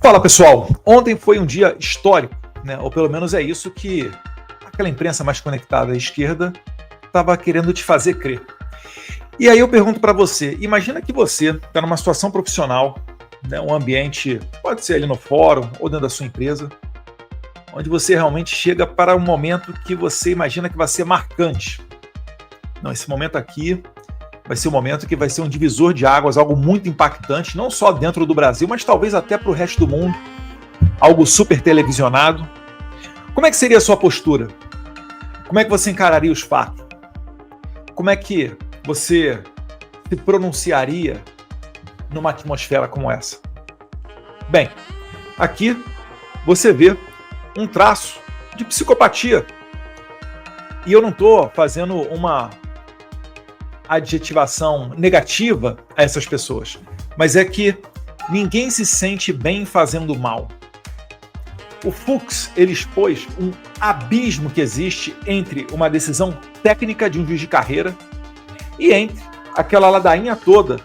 Fala pessoal, ontem foi um dia histórico, né? Ou pelo menos é isso que aquela imprensa mais conectada à esquerda estava querendo te fazer crer. E aí eu pergunto para você, imagina que você está numa situação profissional, né? Um ambiente, pode ser ali no fórum ou dentro da sua empresa, onde você realmente chega para um momento que você imagina que vai ser marcante. Não, esse momento aqui vai ser um momento que vai ser um divisor de águas, algo muito impactante, não só dentro do Brasil, mas talvez até para o resto do mundo, algo super televisionado. Como é que seria a sua postura? Como é que você encararia os fatos? Como é que você se pronunciaria numa atmosfera como essa? Bem, aqui você vê um traço de psicopatia. E eu não estou fazendo uma adjetivação negativa a essas pessoas, mas é que ninguém se sente bem fazendo mal. O Fux, ele expôs um abismo que existe entre uma decisão técnica de um juiz de carreira e entre aquela ladainha toda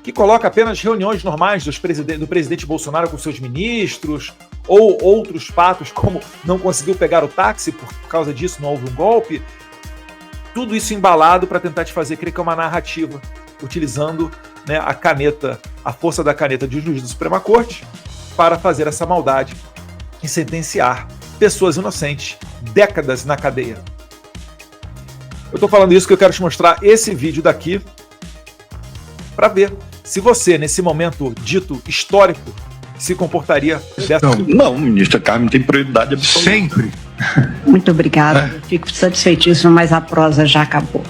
que coloca apenas reuniões normais do presidente Bolsonaro com seus ministros ou outros fatos, como não conseguiu pegar o táxi, por causa disso não houve um golpe. Tudo isso embalado para tentar te fazer crer que é uma narrativa, utilizando, né, a caneta, a força da caneta de um juiz da Suprema Corte para fazer essa maldade e sentenciar pessoas inocentes, décadas na cadeia. Eu estou falando isso porque eu quero te mostrar esse vídeo daqui para ver se você, nesse momento dito histórico, se comportaria dessa forma. Não, ministra Carmen tem prioridade absoluta. Sempre. Muito obrigada, eu fico satisfeitíssima, mas a prosa já acabou.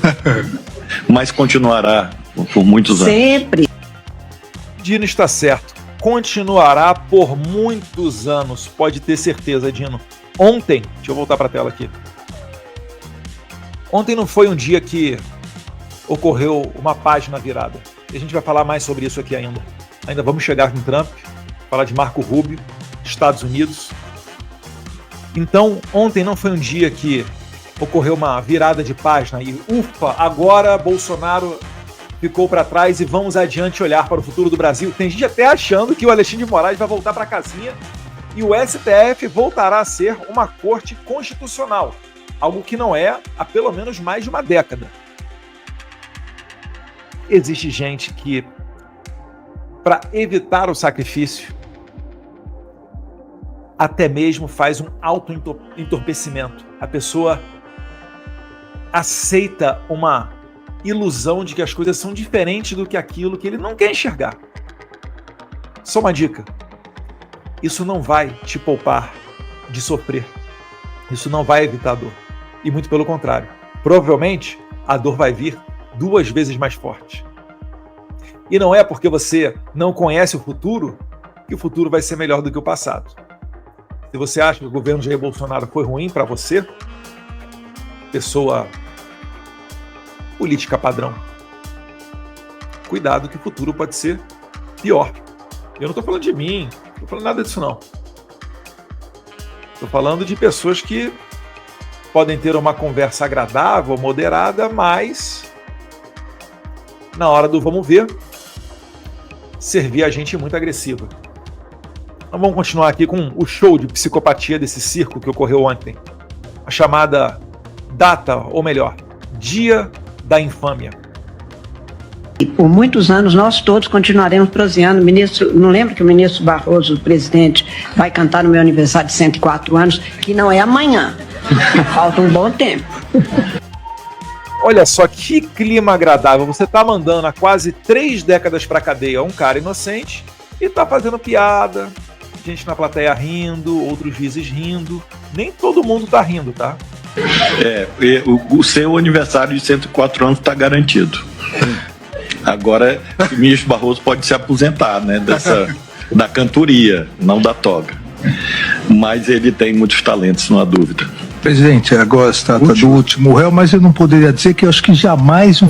Mas continuará por muitos anos. Sempre. Dino está certo, continuará por muitos anos, pode ter certeza, Dino. Ontem, deixa eu voltar para a tela aqui. Ontem não foi um dia que ocorreu uma página virada. E a gente vai falar mais sobre isso aqui ainda. Ainda vamos chegar com Trump, falar de Marco Rubio, Estados Unidos. Então, ontem não foi um dia que ocorreu uma virada de página e, ufa, agora Bolsonaro ficou para trás e vamos adiante olhar para o futuro do Brasil. Tem gente até achando que o Alexandre de Moraes vai voltar para a casinha e o STF voltará a ser uma corte constitucional, algo que não é há pelo menos mais de uma década. Existe gente que, para evitar o sacrifício, até mesmo faz um auto-entorpecimento. A pessoa aceita uma ilusão de que as coisas são diferentes do que aquilo que ele não quer enxergar. Só uma dica. Isso não vai te poupar de sofrer. Isso não vai evitar a dor. E muito pelo contrário. Provavelmente, a dor vai vir 2 vezes mais forte. E não é porque você não conhece o futuro que o futuro vai ser melhor do que o passado. Se você acha que o governo Jair Bolsonaro foi ruim para você, pessoa política padrão, cuidado que o futuro pode ser pior. Eu não estou falando de mim, não estou falando nada disso não. Estou falando de pessoas que podem ter uma conversa agradável, moderada, mas na hora do vamos ver, servir a gente muito agressiva. Então vamos continuar aqui com o show de psicopatia desse circo que ocorreu ontem. A chamada data, ou melhor, Dia da Infâmia. E por muitos anos nós todos continuaremos proseando. Ministro, não lembro que o ministro Barroso, o presidente, vai cantar no meu aniversário de 104 anos, que não é amanhã. Falta um bom tempo. Olha só que clima agradável. Você está mandando há quase 3 décadas para a cadeia um cara inocente e está fazendo piada, gente na plateia rindo, outros juízes rindo. Nem todo mundo está rindo, tá? O seu aniversário de 104 anos está garantido. Agora, o ministro Barroso pode se aposentar, né, da cantoria, não da toga. Mas ele tem muitos talentos, não há dúvida. Presidente, agora se trata do último réu, mas eu não poderia dizer que eu acho que jamais...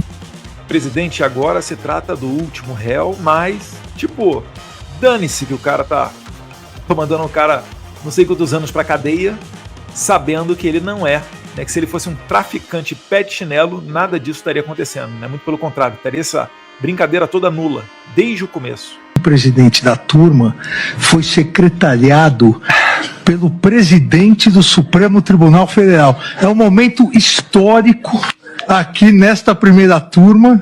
Presidente, agora se trata do último réu, mas, tipo, dane-se que o cara tá mandando o cara não sei quantos anos pra cadeia, sabendo que ele não é, né? Que se ele fosse um traficante pé de chinelo, nada disso estaria acontecendo, né? Muito pelo contrário, estaria essa brincadeira toda nula, desde o começo. vice-presidente da turma foi secretariado pelo presidente do Supremo Tribunal Federal. É um momento histórico aqui nesta primeira turma,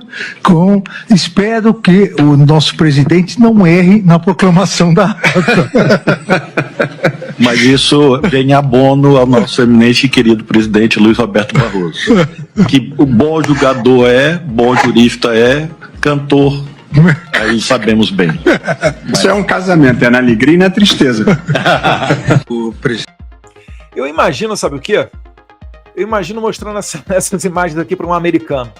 espero que o nosso presidente não erre na proclamação da ata. Mas isso vem abono ao nosso eminente e querido presidente Luiz Roberto Barroso, que o bom jogador bom jurista cantor, aí sabemos bem. Isso é um casamento, é na alegria e na tristeza. Eu imagino, sabe o quê? Eu imagino mostrando essas imagens aqui para um americano,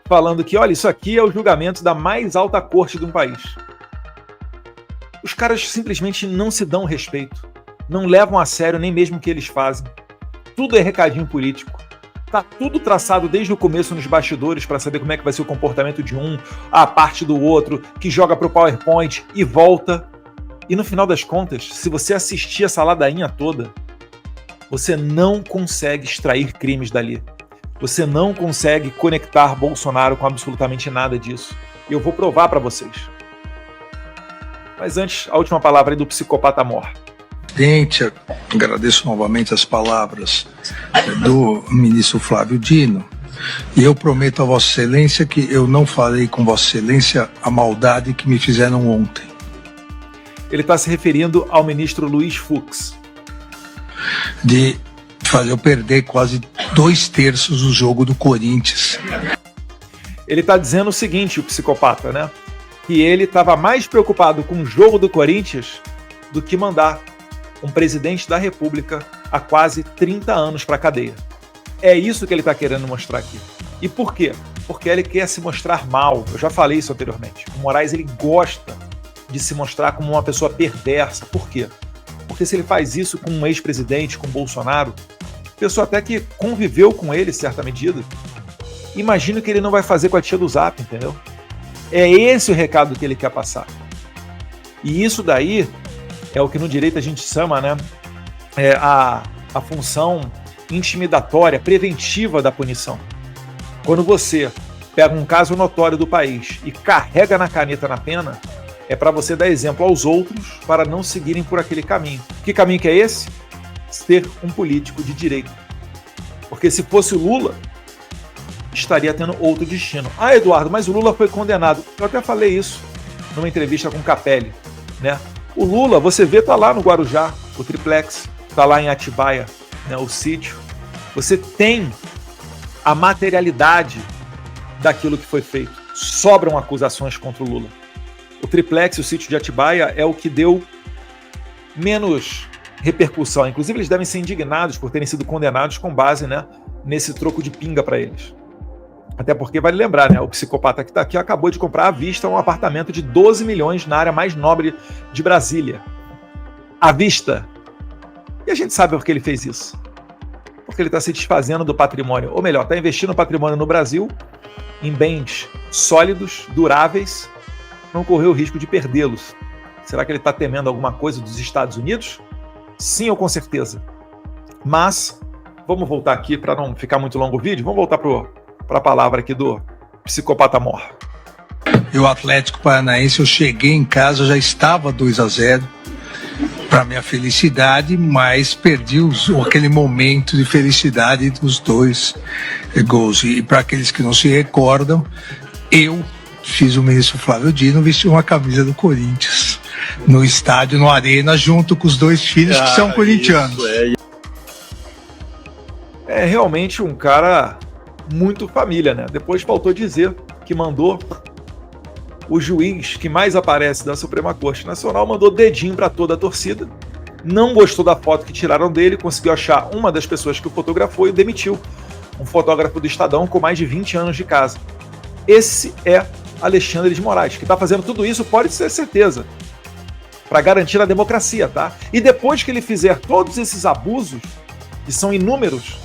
falando que, olha, isso aqui é o julgamento da mais alta corte de um país. Os caras simplesmente não se dão respeito, não levam a sério nem mesmo o que eles fazem. Tudo é recadinho político. Tá tudo traçado desde o começo nos bastidores para saber como é que vai ser o comportamento de um, a parte do outro, que joga pro PowerPoint e volta. E no final das contas, se você assistir essa ladainha toda, você não consegue extrair crimes dali. Você não consegue conectar Bolsonaro com absolutamente nada disso. E eu vou provar para vocês. Mas antes, a última palavra aí do psicopata mor. Presidente, agradeço novamente as palavras do ministro Flávio Dino. E eu prometo a Vossa Excelência que eu não farei com Vossa Excelência a maldade que me fizeram ontem. Ele está se referindo ao ministro Luiz Fux. De fazer eu perder quase 2/3 do jogo do Corinthians. Ele está dizendo o seguinte, o psicopata, né? Que ele estava mais preocupado com o jogo do Corinthians do que mandar um presidente da República há quase 30 anos para a cadeia. É isso que ele está querendo mostrar aqui. E por quê? Porque ele quer se mostrar mal. Eu já falei isso anteriormente. O Moraes, ele gosta de se mostrar como uma pessoa perversa. Por quê? Porque se ele faz isso com um ex-presidente, com Bolsonaro, pessoa até que conviveu com ele em certa medida, imagina o que ele não vai fazer com a tia do Zap, entendeu? É esse o recado que ele quer passar. E isso daí é o que no direito a gente chama, né, a função intimidatória, preventiva da punição. Quando você pega um caso notório do país e carrega na caneta na pena, é para você dar exemplo aos outros para não seguirem por aquele caminho. Que caminho que é esse? Ser um político de direita. Porque se fosse o Lula, estaria tendo outro destino. Ah, Eduardo, mas o Lula foi condenado. Eu até falei isso numa entrevista com o Capelli, né? O Lula, você vê, tá lá no Guarujá, o triplex, tá lá em Atibaia, né, o sítio. Você tem a materialidade daquilo que foi feito. Sobram acusações contra o Lula. O triplex, o sítio de Atibaia, é o que deu menos repercussão. Inclusive, eles devem ser indignados por terem sido condenados com base, né, nesse troco de pinga para eles. Até porque, vale lembrar, né, o psicopata que está aqui acabou de comprar à vista um apartamento de 12 milhões na área mais nobre de Brasília. À vista. E a gente sabe por que ele fez isso. Porque ele está se desfazendo do patrimônio. Ou melhor, está investindo patrimônio no Brasil em bens sólidos, duráveis, não correr o risco de perdê-los. Será que ele está temendo alguma coisa dos Estados Unidos? Sim, ou com certeza. Mas, vamos voltar aqui, para não ficar muito longo o vídeo, vamos voltar para a palavra aqui do psicopata mor. E o Atlético Paranaense, eu cheguei em casa, já estava 2-0, para minha felicidade, mas perdi aquele momento de felicidade dos dois gols. E para aqueles que não se recordam, eu fiz o ministro Flávio Dino vestir uma camisa do Corinthians no estádio, no Arena, junto com os dois filhos que são corintianos. É realmente um cara muito família, né? Depois faltou dizer que mandou o juiz que mais aparece da Suprema Corte Nacional, mandou dedinho para toda a torcida, não gostou da foto que tiraram dele, conseguiu achar uma das pessoas que o fotografou e demitiu, um fotógrafo do Estadão com mais de 20 anos de casa. Esse é Alexandre de Moraes, que está fazendo tudo isso, pode ter certeza, para garantir a democracia, tá? E depois que ele fizer todos esses abusos, que são inúmeros,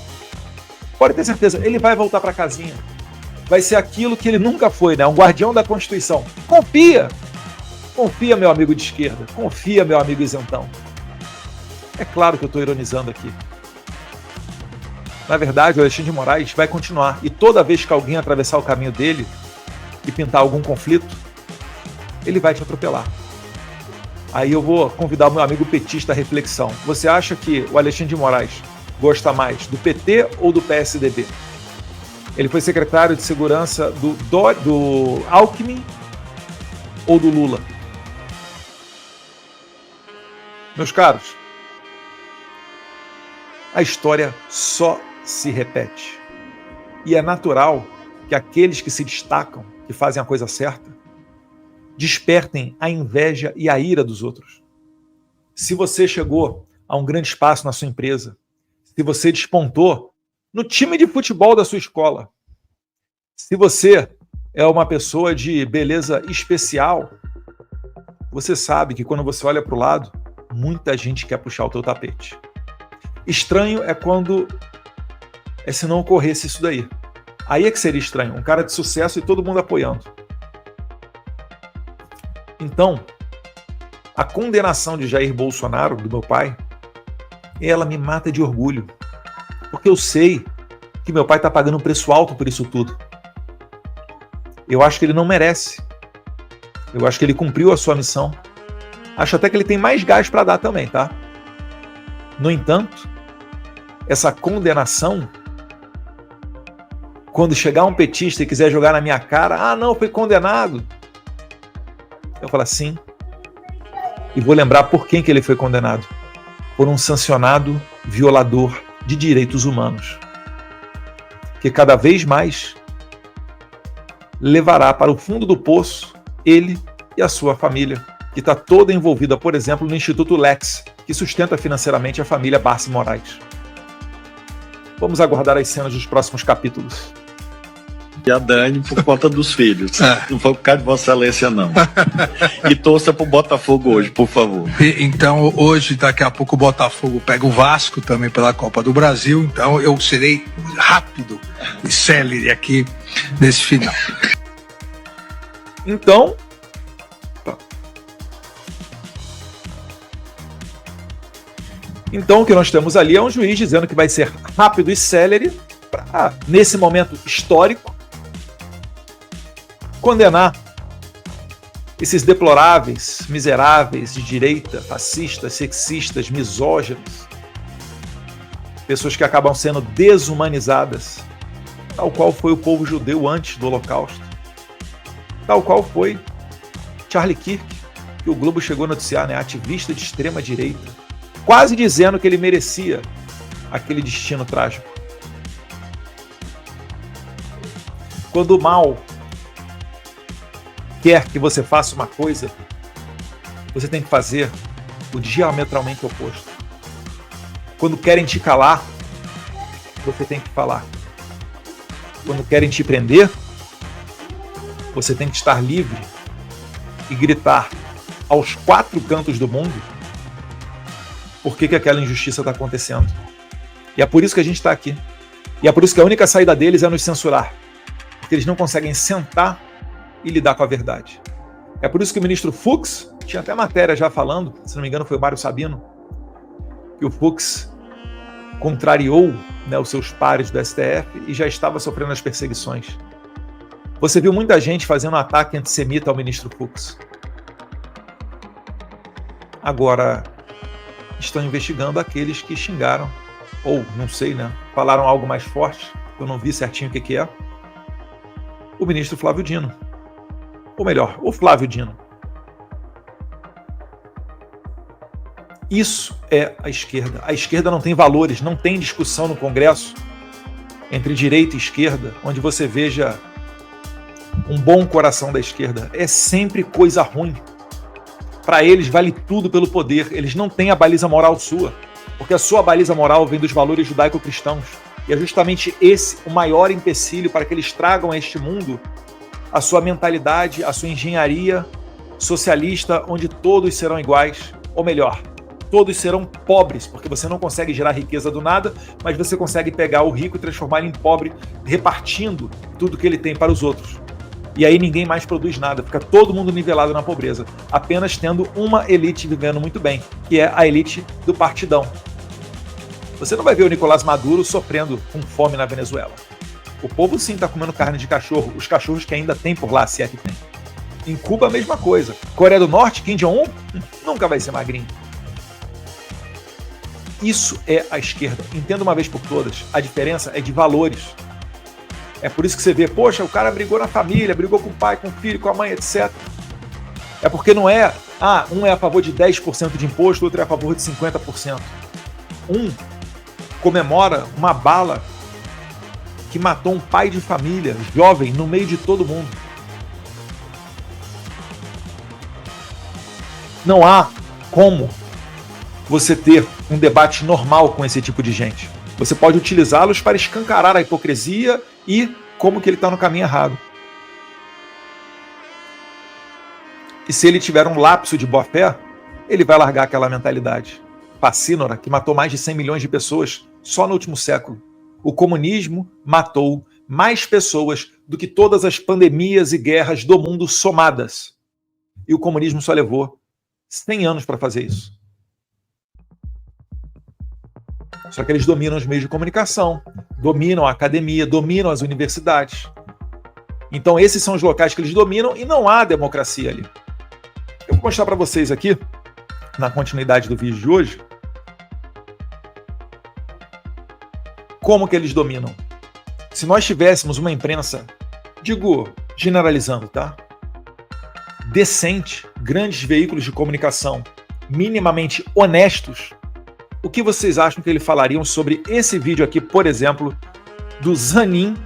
pode ter certeza, ele vai voltar para casinha. Vai ser aquilo que ele nunca foi, né? Um guardião da Constituição. Confia! Confia, meu amigo de esquerda. Confia, meu amigo isentão. É claro que eu estou ironizando aqui. Na verdade, o Alexandre de Moraes vai continuar. E toda vez que alguém atravessar o caminho dele e pintar algum conflito, ele vai te atropelar. Aí eu vou convidar o meu amigo petista à reflexão. Você acha que o Alexandre de Moraes gosta mais do PT ou do PSDB? Ele foi secretário de segurança do Alckmin ou do Lula? Meus caros, a história só se repete. E é natural que aqueles que se destacam, que fazem a coisa certa, despertem a inveja e a ira dos outros. Se você chegou a um grande espaço na sua empresa, se você despontou no time de futebol da sua escola, se você é uma pessoa de beleza especial, você sabe que quando você olha para o lado, muita gente quer puxar o teu tapete. Estranho é quando se não ocorresse isso daí. Aí é que seria estranho, um cara de sucesso e todo mundo apoiando. Então, a condenação de Jair Bolsonaro, do meu pai, ela me mata de orgulho. Porque eu sei que meu pai está pagando um preço alto por isso tudo. Eu acho que ele não merece. Eu acho que ele cumpriu a sua missão. Acho até que ele tem mais gás para dar também, tá? No entanto, essa condenação, quando chegar um petista e quiser jogar na minha cara, não, foi condenado. Eu falo assim, e vou lembrar por quem que ele foi condenado. Por um sancionado violador de direitos humanos, que cada vez mais levará para o fundo do poço ele e a sua família, que está toda envolvida, por exemplo, no Instituto Lex, que sustenta financeiramente a família Barsi Moraes. Vamos aguardar as cenas dos próximos capítulos. E a Dani por conta dos filhos. Não foi por causa de Vossa Excelência, não. E torça pro Botafogo hoje, por favor. Então, hoje, daqui a pouco, o Botafogo pega o Vasco também pela Copa do Brasil. Então, eu serei rápido e célere aqui nesse final. Então, o que nós temos ali é um juiz dizendo que vai ser rápido e célere para, nesse momento histórico, condenar esses deploráveis, miseráveis de direita, fascistas, sexistas, misóginos, pessoas que acabam sendo desumanizadas, tal qual foi o povo judeu antes do Holocausto, tal qual foi Charlie Kirk, que o Globo chegou a noticiar, né, ativista de extrema direita, quase dizendo que ele merecia aquele destino trágico. Quando o mal quer que você faça uma coisa, você tem que fazer o diametralmente oposto. Quando querem te calar, você tem que falar. Quando querem te prender, você tem que estar livre e gritar aos 4 cantos do mundo por que aquela injustiça está acontecendo. E é por isso que a gente está aqui. E é por isso que a única saída deles é nos censurar. Porque eles não conseguem sentar e lidar com a verdade. É por isso que o ministro Fux, tinha até matéria já falando, se não me engano foi o Mário Sabino, que o Fux contrariou, né, os seus pares do STF e já estava sofrendo as perseguições. Você viu muita gente fazendo um ataque antissemita ao ministro Fux. Agora, estão investigando aqueles que xingaram, ou não sei, né, falaram algo mais forte, eu não vi certinho o que é, o ministro Flávio Dino. Ou melhor, o Flávio Dino. Isso é a esquerda. A esquerda não tem valores, não tem discussão no Congresso entre direita e esquerda, onde você veja um bom coração da esquerda. É sempre coisa ruim. Para eles vale tudo pelo poder. Eles não têm a baliza moral sua, porque a sua baliza moral vem dos valores judaico-cristãos. E é justamente esse o maior empecilho para que eles tragam a este mundo a sua mentalidade, a sua engenharia socialista, onde todos serão iguais, ou melhor, todos serão pobres, porque você não consegue gerar riqueza do nada, mas você consegue pegar o rico e transformar ele em pobre, repartindo tudo que ele tem para os outros. E aí ninguém mais produz nada, fica todo mundo nivelado na pobreza, apenas tendo uma elite vivendo muito bem, que é a elite do partidão. Você não vai ver o Nicolás Maduro sofrendo com fome na Venezuela. O povo sim está comendo carne de cachorro, os cachorros que ainda tem por lá, se é que tem. Em Cuba, a mesma coisa. Coreia do Norte, Kim Jong-un, nunca vai ser magrinho. Isso é a esquerda. Entenda uma vez por todas. A diferença é de valores. É por isso que você vê, poxa, o cara brigou na família, brigou com o pai, com o filho, com a mãe, etc. É porque não é, um é a favor de 10% de imposto, outro é a favor de 50%. Um comemora uma bala que matou um pai de família, jovem, no meio de todo mundo. Não há como você ter um debate normal com esse tipo de gente. Você pode utilizá-los para escancarar a hipocrisia e como que ele está no caminho errado. E se ele tiver um lapso de boa-fé, ele vai largar aquela mentalidade facínora que matou mais de 100 milhões de pessoas só no último século. O comunismo matou mais pessoas do que todas as pandemias e guerras do mundo somadas. E o comunismo só levou 100 anos para fazer isso. Só que eles dominam os meios de comunicação, dominam a academia, dominam as universidades. Então esses são os locais que eles dominam e não há democracia ali. Eu vou mostrar para vocês aqui, na continuidade do vídeo de hoje, como que eles dominam. Se nós tivéssemos uma imprensa, digo generalizando, tá? Decente, grandes veículos de comunicação, minimamente honestos, o que vocês acham que eles falariam sobre esse vídeo aqui, por exemplo, do Zanin,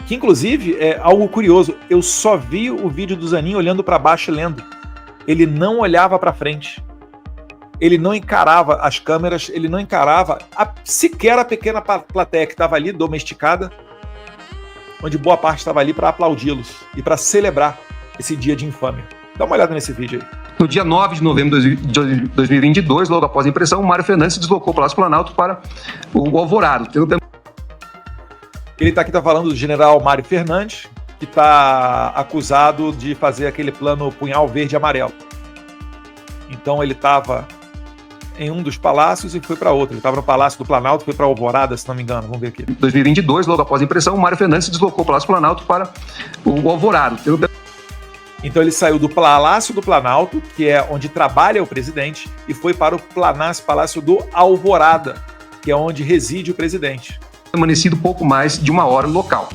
que inclusive é algo curioso, eu só vi o vídeo do Zanin olhando para baixo e lendo. Ele não olhava para frente. Ele não encarava as câmeras, ele não encarava sequer a pequena plateia que estava ali, domesticada, onde boa parte estava ali para aplaudi-los e para celebrar esse dia de infâmia. Dá uma olhada nesse vídeo aí. No dia 9 de novembro de 2022, logo após a impressão, o Mário Fernandes se deslocou para o Palácio Planalto para o Alvorado. Ele está falando do general Mário Fernandes, que está acusado de fazer aquele plano punhal verde e amarelo. Então ele estava em um dos palácios e foi para outro. Ele estava no Palácio do Planalto e foi para Alvorada, se não me engano. Vamos ver aqui. Em 2022, logo após a impressão, o Mário Fernandes se deslocou para o Palácio Planalto para o Alvorado. Então ele saiu do Palácio do Planalto, que é onde trabalha o presidente, e foi para o Palácio do Alvorada, que é onde reside o presidente. Permanecido pouco mais de uma hora no local.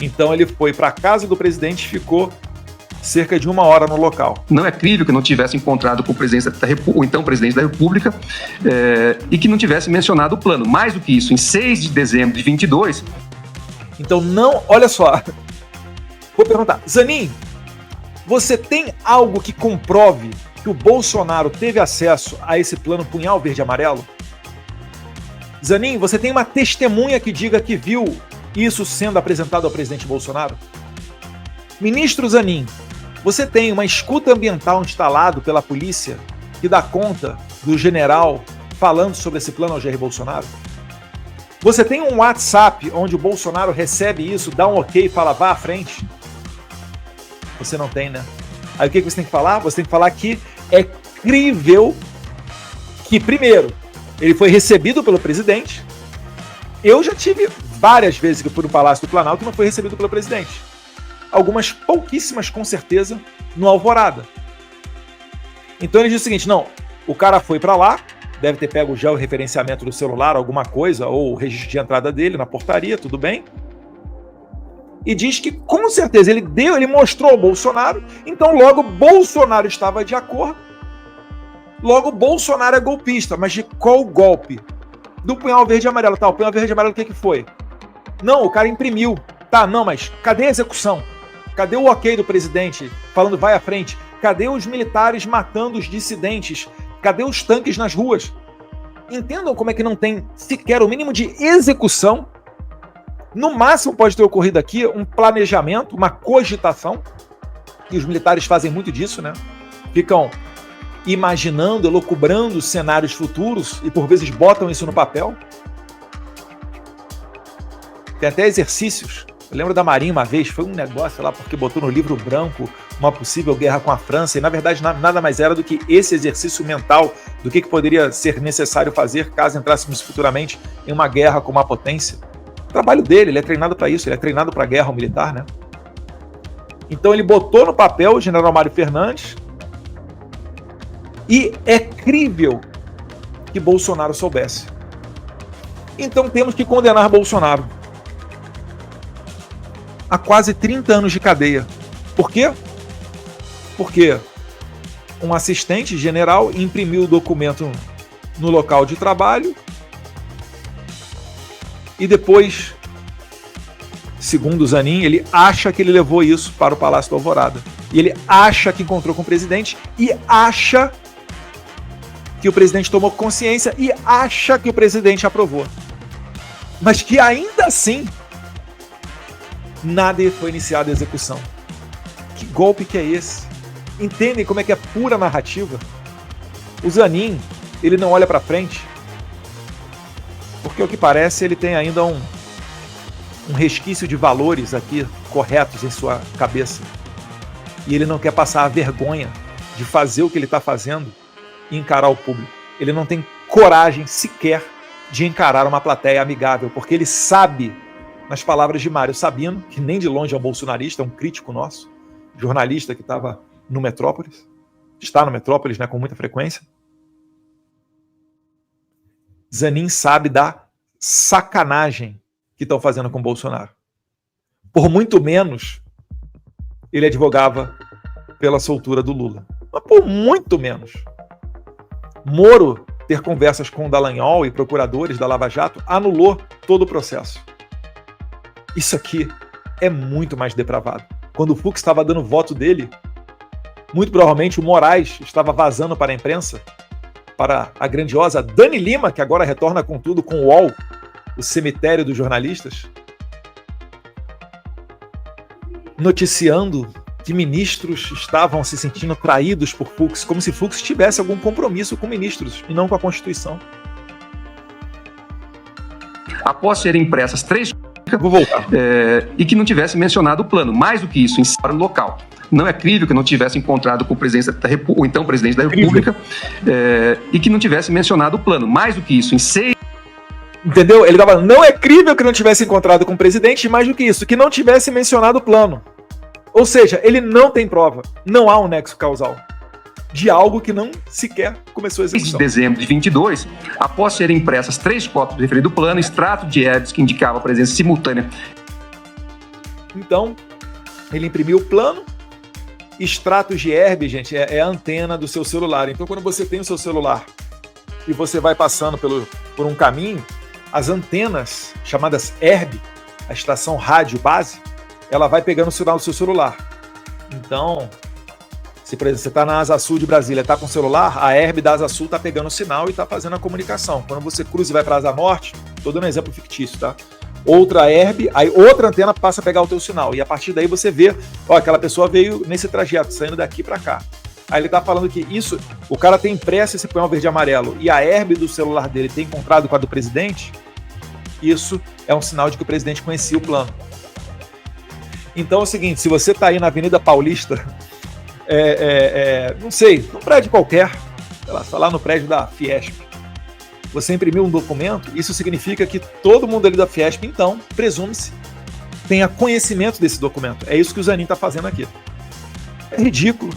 Então ele foi para a casa do presidente e ficou cerca de uma hora no local. Não é crível que não tivesse encontrado com o então presidente da República e que não tivesse mencionado o plano. Mais do que isso, em 6 de dezembro de 22... Então não, olha só, vou perguntar, Zanin, você tem algo que comprove que o Bolsonaro teve acesso a esse plano punhal verde e amarelo? Zanin, você tem uma testemunha que diga que viu isso sendo apresentado ao presidente Bolsonaro? Ministro Zanin, você tem uma escuta ambiental instalado pela polícia que dá conta do general falando sobre esse plano ao Jair Bolsonaro? Você tem um WhatsApp onde o Bolsonaro recebe isso, dá um ok e fala, vá à frente? Você não tem, né? Aí o que você tem que falar? Você tem que falar que é crível que, primeiro, ele foi recebido pelo presidente. Eu já tive várias vezes que eu fui no Palácio do Planalto e não foi recebido pelo presidente. Algumas pouquíssimas, com certeza, no Alvorada. Então ele diz o seguinte, não, o cara foi para lá, deve ter pego já o referenciamento do celular, alguma coisa, ou o registro de entrada dele na portaria, tudo bem. E diz que, com certeza, ele mostrou ao Bolsonaro, então logo Bolsonaro estava de acordo, logo Bolsonaro é golpista, mas de qual golpe? Do punhal verde e amarelo, tá, o punhal verde e amarelo o que foi? Não, o cara imprimiu, tá, não, mas cadê a execução? Cadê o ok do presidente falando vai à frente? Cadê os militares matando os dissidentes? Cadê os tanques nas ruas? Entendam como é que não tem sequer o mínimo de execução? No máximo pode ter ocorrido aqui um planejamento, uma cogitação, e os militares fazem muito disso, né? Ficam imaginando, elucubrando cenários futuros e por vezes botam isso no papel. Tem até exercícios. Eu lembro da Marinha uma vez, foi um negócio lá porque botou no livro branco uma possível guerra com a França e na verdade nada mais era do que esse exercício mental do que poderia ser necessário fazer caso entrássemos futuramente em uma guerra com uma potência. O trabalho dele, ele é treinado para isso, ele é treinado para guerra militar, né? Então ele botou no papel o general Mário Fernandes e é crível que Bolsonaro soubesse. Então temos que condenar Bolsonaro a quase 30 anos de cadeia. Por quê? Porque um assistente general imprimiu o documento no local de trabalho e depois, segundo o Zanin, ele acha que ele levou isso para o Palácio do Alvorada. E ele acha que encontrou com o presidente e acha que o presidente tomou consciência e acha que o presidente aprovou. Mas que ainda assim nada foi iniciado a execução. Que golpe que é esse? Entendem como é que é pura narrativa? O Zanin, ele não olha para frente, porque o que parece ele tem ainda um resquício de valores aqui corretos em sua cabeça. E ele não quer passar a vergonha de fazer o que ele está fazendo e encarar o público. Ele não tem coragem sequer de encarar uma plateia amigável, porque ele sabe, nas palavras de Mário Sabino, que nem de longe é um bolsonarista, é um crítico nosso, jornalista que estava no Metrópolis, está no Metrópolis, né, com muita frequência. Zanin sabe da sacanagem que estão fazendo com Bolsonaro. Por muito menos, ele advogava pela soltura do Lula. Mas por muito menos. Moro ter conversas com o Dallagnol e procuradores da Lava Jato anulou todo o processo. Isso aqui é muito mais depravado. Quando o Fux estava dando voto dele, muito provavelmente o Moraes estava vazando para a imprensa, para a grandiosa Dani Lima, que agora retorna com tudo com o UOL, o cemitério dos jornalistas, noticiando que ministros estavam se sentindo traídos por Fux, como se Fux tivesse algum compromisso com ministros e não com a Constituição. Após serem impressas 3 Vou voltar. E que não tivesse mencionado o plano. Mais do que isso, em no local. Não é crível que não tivesse encontrado com o presidente da República, o então presidente da República, e que não tivesse mencionado o plano. Mais do que isso, em 6... Entendeu? Ele estava, não é crível que não tivesse encontrado com o presidente, e mais do que isso, que não tivesse mencionado o plano. Ou seja, ele não tem prova. Não há um nexo causal de algo que não sequer começou a execução. Em dezembro de 22, após serem impressas 3 cópias do referido plano, extrato de herbes que indicava a presença simultânea. Então, ele imprimiu o plano. Extratos de herb, gente, é a antena do seu celular. Então, quando você tem o seu celular e você vai passando por um caminho, as antenas, chamadas herb, a estação rádio base, ela vai pegando o sinal do seu celular. Então, se, por exemplo, você está na Asa Sul de Brasília, está com o celular, a herb da Asa Sul está pegando o sinal e está fazendo a comunicação. Quando você cruza e vai para a Asa Norte, estou dando um exemplo fictício, tá? Outra herb, aí outra antena passa a pegar o teu sinal. E a partir daí você vê, ó, aquela pessoa veio nesse trajeto, saindo daqui para cá. Aí ele tá falando que isso, o cara tem impresso esse punhal verde e amarelo e a herb do celular dele tem encontrado com a do presidente, isso é um sinal de que o presidente conhecia o plano. Então é o seguinte, se você tá aí na Avenida Paulista, não sei, num prédio qualquer, sei lá, tá lá no prédio da Fiesp, você imprimiu um documento, isso significa que todo mundo ali da Fiesp, então, presume-se, tenha conhecimento desse documento. É isso que o Zanin tá fazendo aqui. É ridículo,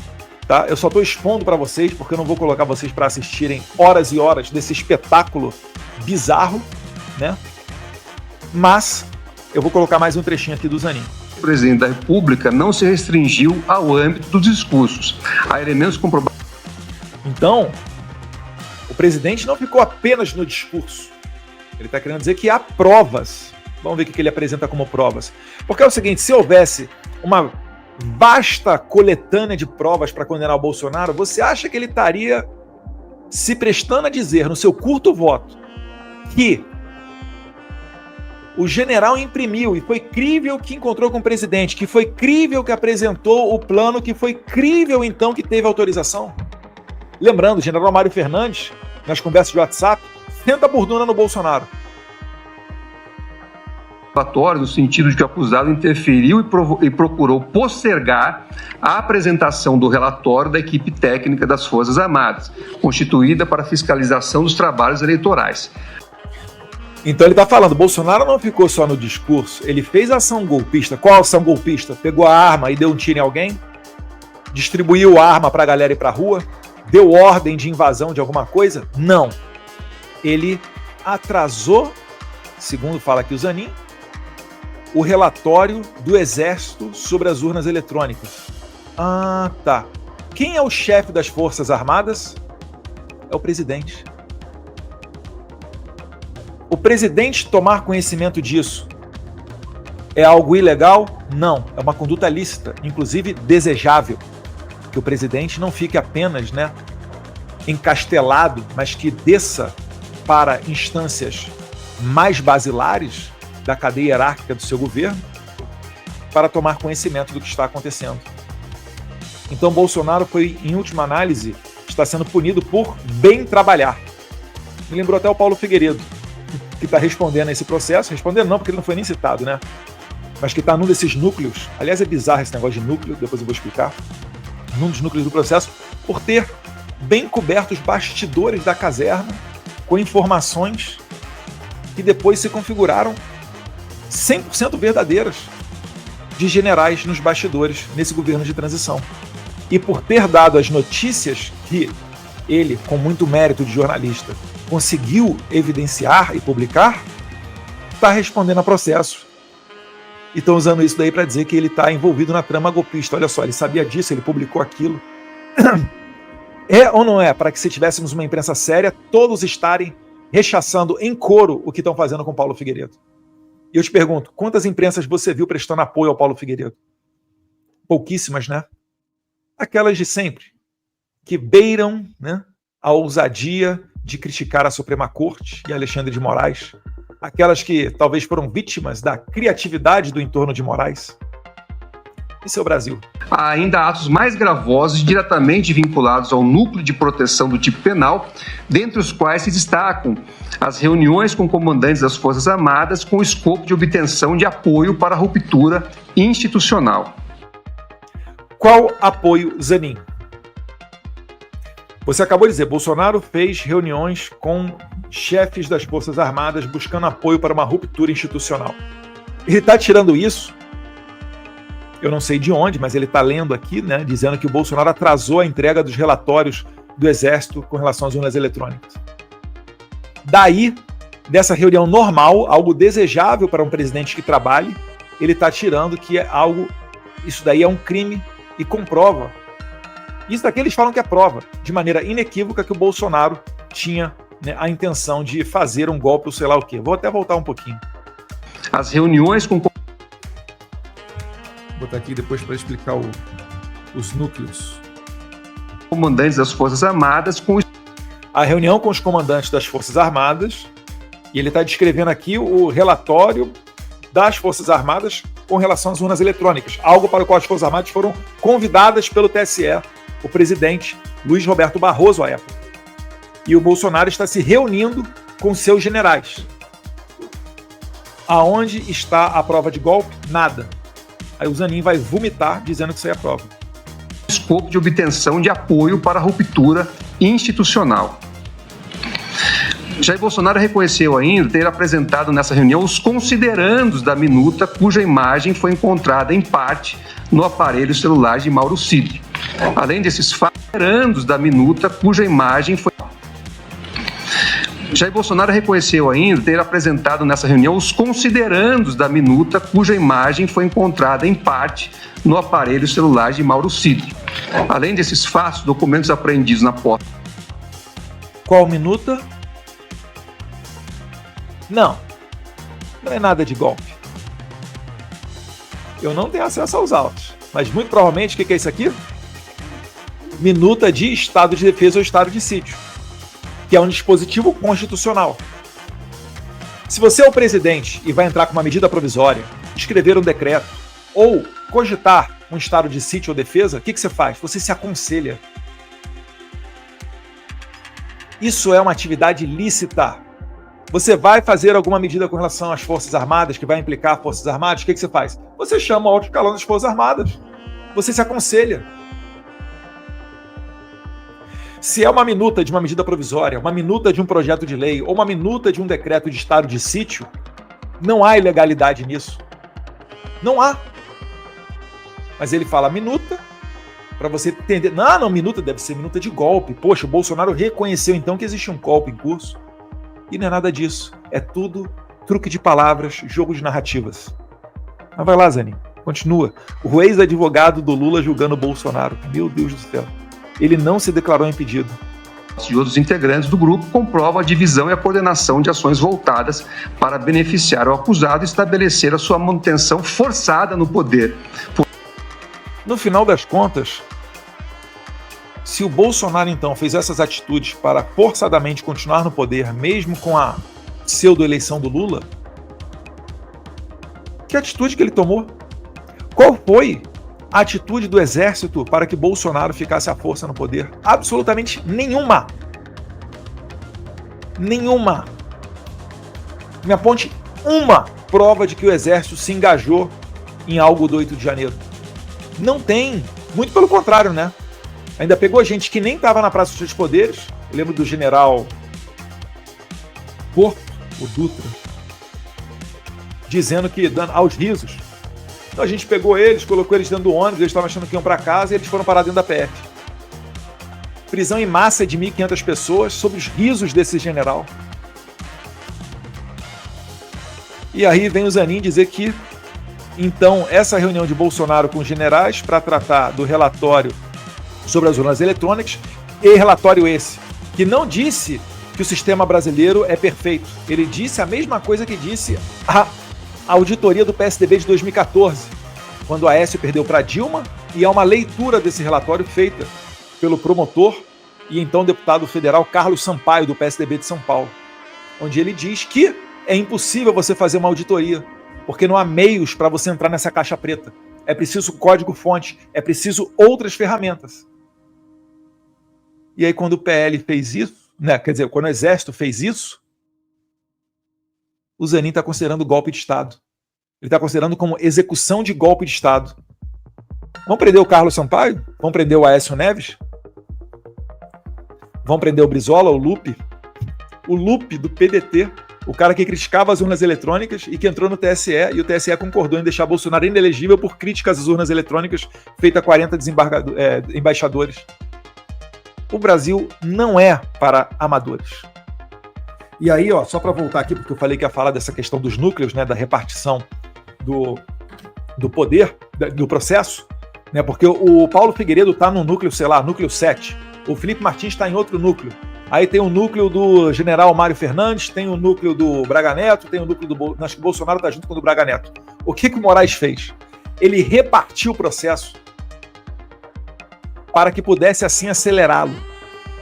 tá? Eu só tô expondo para vocês, porque eu não vou colocar vocês para assistirem horas e horas desse espetáculo bizarro, né? Mas eu vou colocar mais um trechinho aqui do Zanin. O presidente da República não se restringiu ao âmbito dos discursos. Há elementos comprovados. Então, o presidente não ficou apenas no discurso. Ele está querendo dizer que há provas. Vamos ver o que ele apresenta como provas. Porque é o seguinte, se houvesse uma vasta coletânea de provas para condenar o Bolsonaro, você acha que ele estaria se prestando a dizer no seu curto voto que o general imprimiu e foi crível que encontrou com o presidente, que foi crível que apresentou o plano, que foi crível então que teve autorização? Lembrando, o general Mário Fernandes, nas conversas de WhatsApp, senta a burduna no Bolsonaro. No sentido de que o acusado interferiu e procurou postergar a apresentação do relatório da equipe técnica das Forças Armadas, constituída para fiscalização dos trabalhos eleitorais. Então ele está falando, Bolsonaro não ficou só no discurso, ele fez ação golpista. Qual ação golpista? Pegou a arma e deu um tiro em alguém? Distribuiu a arma para a galera ir para a rua? Deu ordem de invasão de alguma coisa? Não. Ele atrasou, segundo fala aqui o Zanin, o relatório do Exército sobre as urnas eletrônicas. Ah, tá. Quem é o chefe das Forças Armadas? É o presidente. O presidente tomar conhecimento disso é algo ilegal? Não. É uma conduta lícita, inclusive desejável. Que o presidente não fique apenas, encastelado, mas que desça para instâncias mais basilares da cadeia hierárquica do seu governo para tomar conhecimento do que está acontecendo. Então Bolsonaro foi, em última análise, está sendo punido por bem trabalhar. Me lembrou até o Paulo Figueiredo, que está respondendo a esse processo. Respondendo não, porque ele não foi nem citado, mas que está num desses núcleos. Aliás, é bizarro esse negócio de núcleo, depois eu vou explicar. Num dos núcleos do processo, por ter bem coberto os bastidores da caserna com informações que depois se configuraram 100% verdadeiras de generais nos bastidores nesse governo de transição. E por ter dado as notícias que ele, com muito mérito de jornalista, conseguiu evidenciar e publicar, está respondendo a processo. E estão usando isso daí para dizer que ele está envolvido na trama golpista. Olha só, ele sabia disso, ele publicou aquilo. É ou não é para que, se tivéssemos uma imprensa séria, todos estarem rechaçando em coro o que estão fazendo com Paulo Figueiredo? E eu te pergunto, quantas imprensas você viu prestando apoio ao Paulo Figueiredo? Pouquíssimas, né? Aquelas de sempre, que beiram, a ousadia de criticar a Suprema Corte e Alexandre de Moraes. Aquelas que talvez foram vítimas da criatividade do entorno de Moraes. Esse é o Brasil. Há ainda atos mais gravosos diretamente vinculados ao núcleo de proteção do tipo penal, dentre os quais se destacam as reuniões com comandantes das Forças Armadas com o escopo de obtenção de apoio para a ruptura institucional. Qual apoio, Zanin? Você acabou de dizer, Bolsonaro fez reuniões com chefes das Forças Armadas buscando apoio para uma ruptura institucional. Ele está tirando isso, eu não sei de onde, mas ele está lendo aqui, dizendo que o Bolsonaro atrasou a entrega dos relatórios do Exército com relação às urnas eletrônicas. Daí, dessa reunião normal, algo desejável para um presidente que trabalhe, ele está tirando que isso daí é um crime e comprova. Isso daqui eles falam que é prova, de maneira inequívoca, que o Bolsonaro tinha a intenção de fazer um golpe ou sei lá o quê. Vou até voltar um pouquinho. As reuniões com... Vou botar aqui depois para explicar os núcleos. Comandantes das Forças Armadas com... A reunião com os comandantes das Forças Armadas, e ele está descrevendo aqui o relatório das Forças Armadas com relação às urnas eletrônicas, algo para o qual as Forças Armadas foram convidadas pelo TSE, o presidente Luiz Roberto Barroso à época. E o Bolsonaro está se reunindo com seus generais. Aonde está a prova de golpe? Nada. Aí o Zanin vai vomitar dizendo que isso aí é prova. Escopo de obtenção de apoio para a ruptura institucional. Jair Bolsonaro reconheceu ainda ter apresentado nessa reunião os considerandos da minuta, cuja imagem foi encontrada em parte no aparelho celular de Mauro Cid. Além desses considerandos da minuta, cuja imagem foi... Jair Bolsonaro reconheceu ainda ter apresentado nessa reunião os considerandos da minuta, cuja imagem foi encontrada em parte no aparelho celular de Mauro Cid. Além desses fatos, documentos apreendidos na posse. Qual minuta? Não é nada de golpe. Eu não tenho acesso aos autos, mas muito provavelmente, o que é isso aqui? Minuta de estado de defesa ou estado de sítio, que é um dispositivo constitucional. Se você é o presidente e vai entrar com uma medida provisória, escrever um decreto ou cogitar um estado de sítio ou defesa, o que você faz? Você se aconselha. Isso é uma atividade lícita. Você vai fazer alguma medida com relação às Forças Armadas, que vai implicar Forças Armadas, o que você faz? Você chama o alto escalão das Forças Armadas. Você se aconselha. Se é uma minuta de uma medida provisória, uma minuta de um projeto de lei ou uma minuta de um decreto de estado de sítio, não há ilegalidade nisso. Não há. Mas ele fala minuta, para você entender. Não, minuta deve ser minuta de golpe. Poxa, o Bolsonaro reconheceu então que existe um golpe em curso. E não é nada disso. É tudo truque de palavras, jogo de narrativas. Mas vai lá, Zanin. Continua. O ex-advogado do Lula julgando o Bolsonaro. Meu Deus do céu. Ele não se declarou impedido. E outros integrantes do grupo comprovam a divisão e a coordenação de ações voltadas para beneficiar o acusado e estabelecer a sua manutenção forçada no poder. No final das contas, se o Bolsonaro então fez essas atitudes para forçadamente continuar no poder, mesmo com a pseudo-eleição do Lula, que atitude que ele tomou? Qual foi a atitude do Exército para que Bolsonaro ficasse à força no poder? Absolutamente nenhuma. Nenhuma. Me aponte uma prova de que o Exército se engajou em algo do 8 de janeiro. Não tem. Muito pelo contrário, né? Ainda pegou gente que nem estava na Praça dos Três Poderes. Eu lembro do general Porto, o Dutra, dizendo que, dando aos risos, então a gente pegou eles, colocou eles dentro do ônibus, eles estavam achando que iam para casa e eles foram parar dentro da PF. Prisão em massa de 1.500 pessoas sob os risos desse general. E aí vem o Zanin dizer que, então, essa reunião de Bolsonaro com os generais para tratar do relatório sobre as urnas eletrônicas, e relatório esse, que não disse que o sistema brasileiro é perfeito. Ele disse a mesma coisa que disse a auditoria do PSDB de 2014, quando o Aécio perdeu para Dilma, e há uma leitura desse relatório feita pelo promotor e então deputado federal Carlos Sampaio, do PSDB de São Paulo, onde ele diz que é impossível você fazer uma auditoria, porque não há meios para você entrar nessa caixa preta. É preciso código-fonte, é preciso outras ferramentas. E aí quando o PL fez isso, né, quer dizer, quando o Exército fez isso, o Zanin está considerando golpe de Estado. Ele está considerando como execução de golpe de Estado. Vão prender o Carlos Sampaio? Vão prender o Aécio Neves? Vão prender o Brizola, o Lupe? O Lupe do PDT, o cara que criticava as urnas eletrônicas e que entrou no TSE, e o TSE concordou em deixar Bolsonaro inelegível por críticas às urnas eletrônicas feitas a 40 embaixadores. O Brasil não é para amadores. E aí, ó, só para voltar aqui, porque eu falei que ia falar dessa questão dos núcleos, né, da repartição do poder, do processo, né, porque o Paulo Figueiredo está no núcleo, sei lá, núcleo 7, o Felipe Martins está em outro núcleo, aí tem o núcleo do general Mário Fernandes, tem o núcleo do Braga Neto, tem o núcleo do... Acho que o Bolsonaro está junto com o do Braga Neto. O que o Moraes fez? Ele repartiu o processo para que pudesse assim acelerá-lo.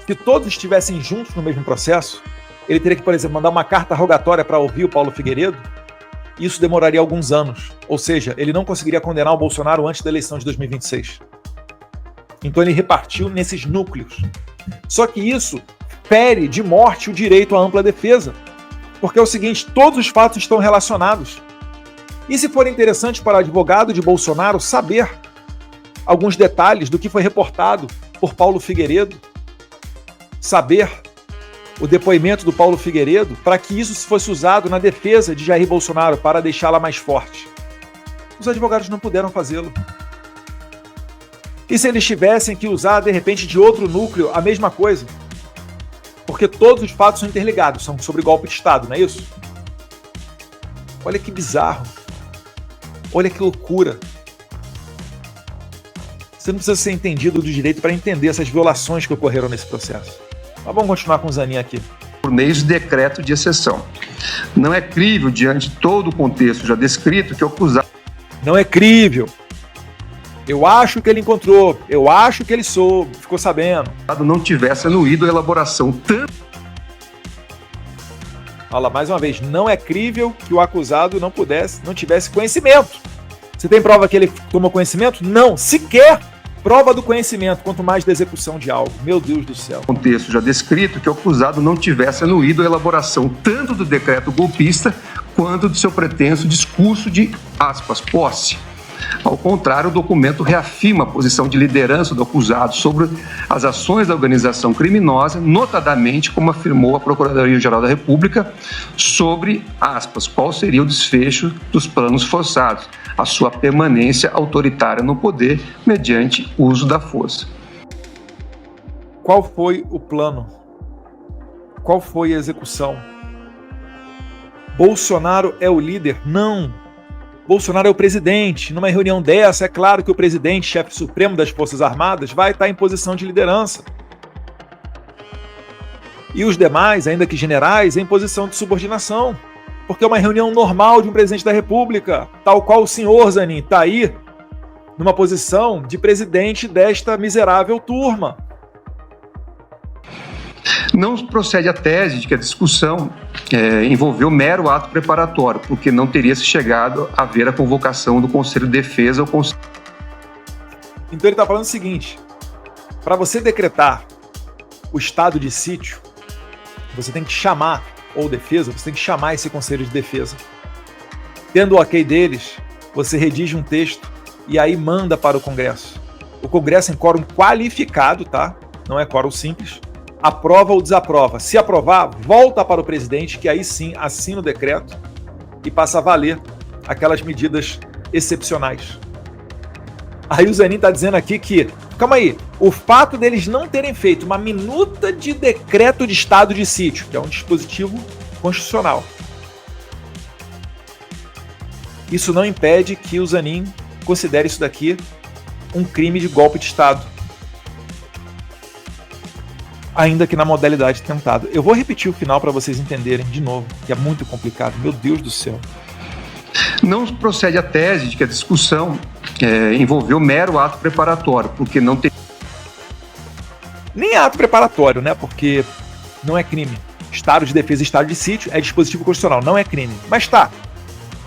Se todos estivessem juntos no mesmo processo, ele teria que, por exemplo, mandar uma carta rogatória para ouvir o Paulo Figueiredo. Isso demoraria alguns anos. Ou seja, ele não conseguiria condenar o Bolsonaro antes da eleição de 2026. Então ele repartiu nesses núcleos. Só que isso fere de morte o direito à ampla defesa. Porque é o seguinte, todos os fatos estão relacionados. E se for interessante para o advogado de Bolsonaro saber alguns detalhes do que foi reportado por Paulo Figueiredo, saber o depoimento do Paulo Figueiredo, para que isso fosse usado na defesa de Jair Bolsonaro, para deixá-la mais forte. Os advogados não puderam fazê-lo. E se eles tivessem que usar, de repente, de outro núcleo, a mesma coisa? Porque todos os fatos são interligados, são sobre golpe de Estado, não é isso? Olha que bizarro. Olha que loucura. Você não precisa ser entendido do direito para entender essas violações que ocorreram nesse processo. Mas vamos continuar com o Zanin aqui. Por meio de decreto de exceção. Não é crível, diante de todo o contexto já descrito, que o acusado... Não é crível. Eu acho que ele encontrou, eu acho que ele soube, ficou sabendo. não tivesse anuído a elaboração tanto... Olha lá, mais uma vez, não é crível que o acusado não tivesse conhecimento. Você tem prova que ele tomou conhecimento? Não, sequer prova do conhecimento, quanto mais da execução de algo. Meu Deus do céu. Contexto já descrito que o acusado não tivesse anuído a elaboração tanto do decreto golpista quanto do seu pretenso discurso de, aspas, posse. Ao contrário, o documento reafirma a posição de liderança do acusado sobre as ações da organização criminosa, notadamente, como afirmou a Procuradoria-Geral da República, sobre, aspas, qual seria o desfecho dos planos forçados, a sua permanência autoritária no poder mediante uso da força. Qual foi o plano? Qual foi a execução? Bolsonaro é o líder? Não. Bolsonaro é o presidente. Numa reunião dessa, é claro que o presidente, chefe supremo das Forças Armadas, vai estar em posição de liderança. E os demais, ainda que generais, em posição de subordinação. Porque é uma reunião normal de um presidente da República, tal qual o senhor Zanin está aí, numa posição de presidente desta miserável turma. Não procede a tese de que a discussão envolveu mero ato preparatório, porque não teria se chegado a ver a convocação do Conselho de Defesa ou Conselho... Então ele está falando o seguinte: para você decretar o estado de sítio, você tem que chamar, ou defesa, você tem que chamar esse Conselho de Defesa. Tendo o ok deles, você redige um texto e aí manda para o Congresso. O Congresso em quórum qualificado, tá? Não é quórum simples. Aprova ou desaprova. Se aprovar, volta para o presidente, que aí sim assina o decreto e passa a valer aquelas medidas excepcionais. Aí o Zanin está dizendo aqui que, calma aí, o fato deles não terem feito uma minuta de decreto de estado de sítio, que é um dispositivo constitucional, isso não impede que o Zanin considere isso daqui um crime de golpe de Estado, ainda que na modalidade tentada. Eu vou repetir o final para vocês entenderem de novo, que é muito complicado. Meu Deus do céu. Não procede a tese de que a discussão envolveu mero ato preparatório, porque não tem... Nem ato preparatório, né? Porque não é crime. Estado de defesa e estado de sítio é dispositivo constitucional, não é crime. Mas tá,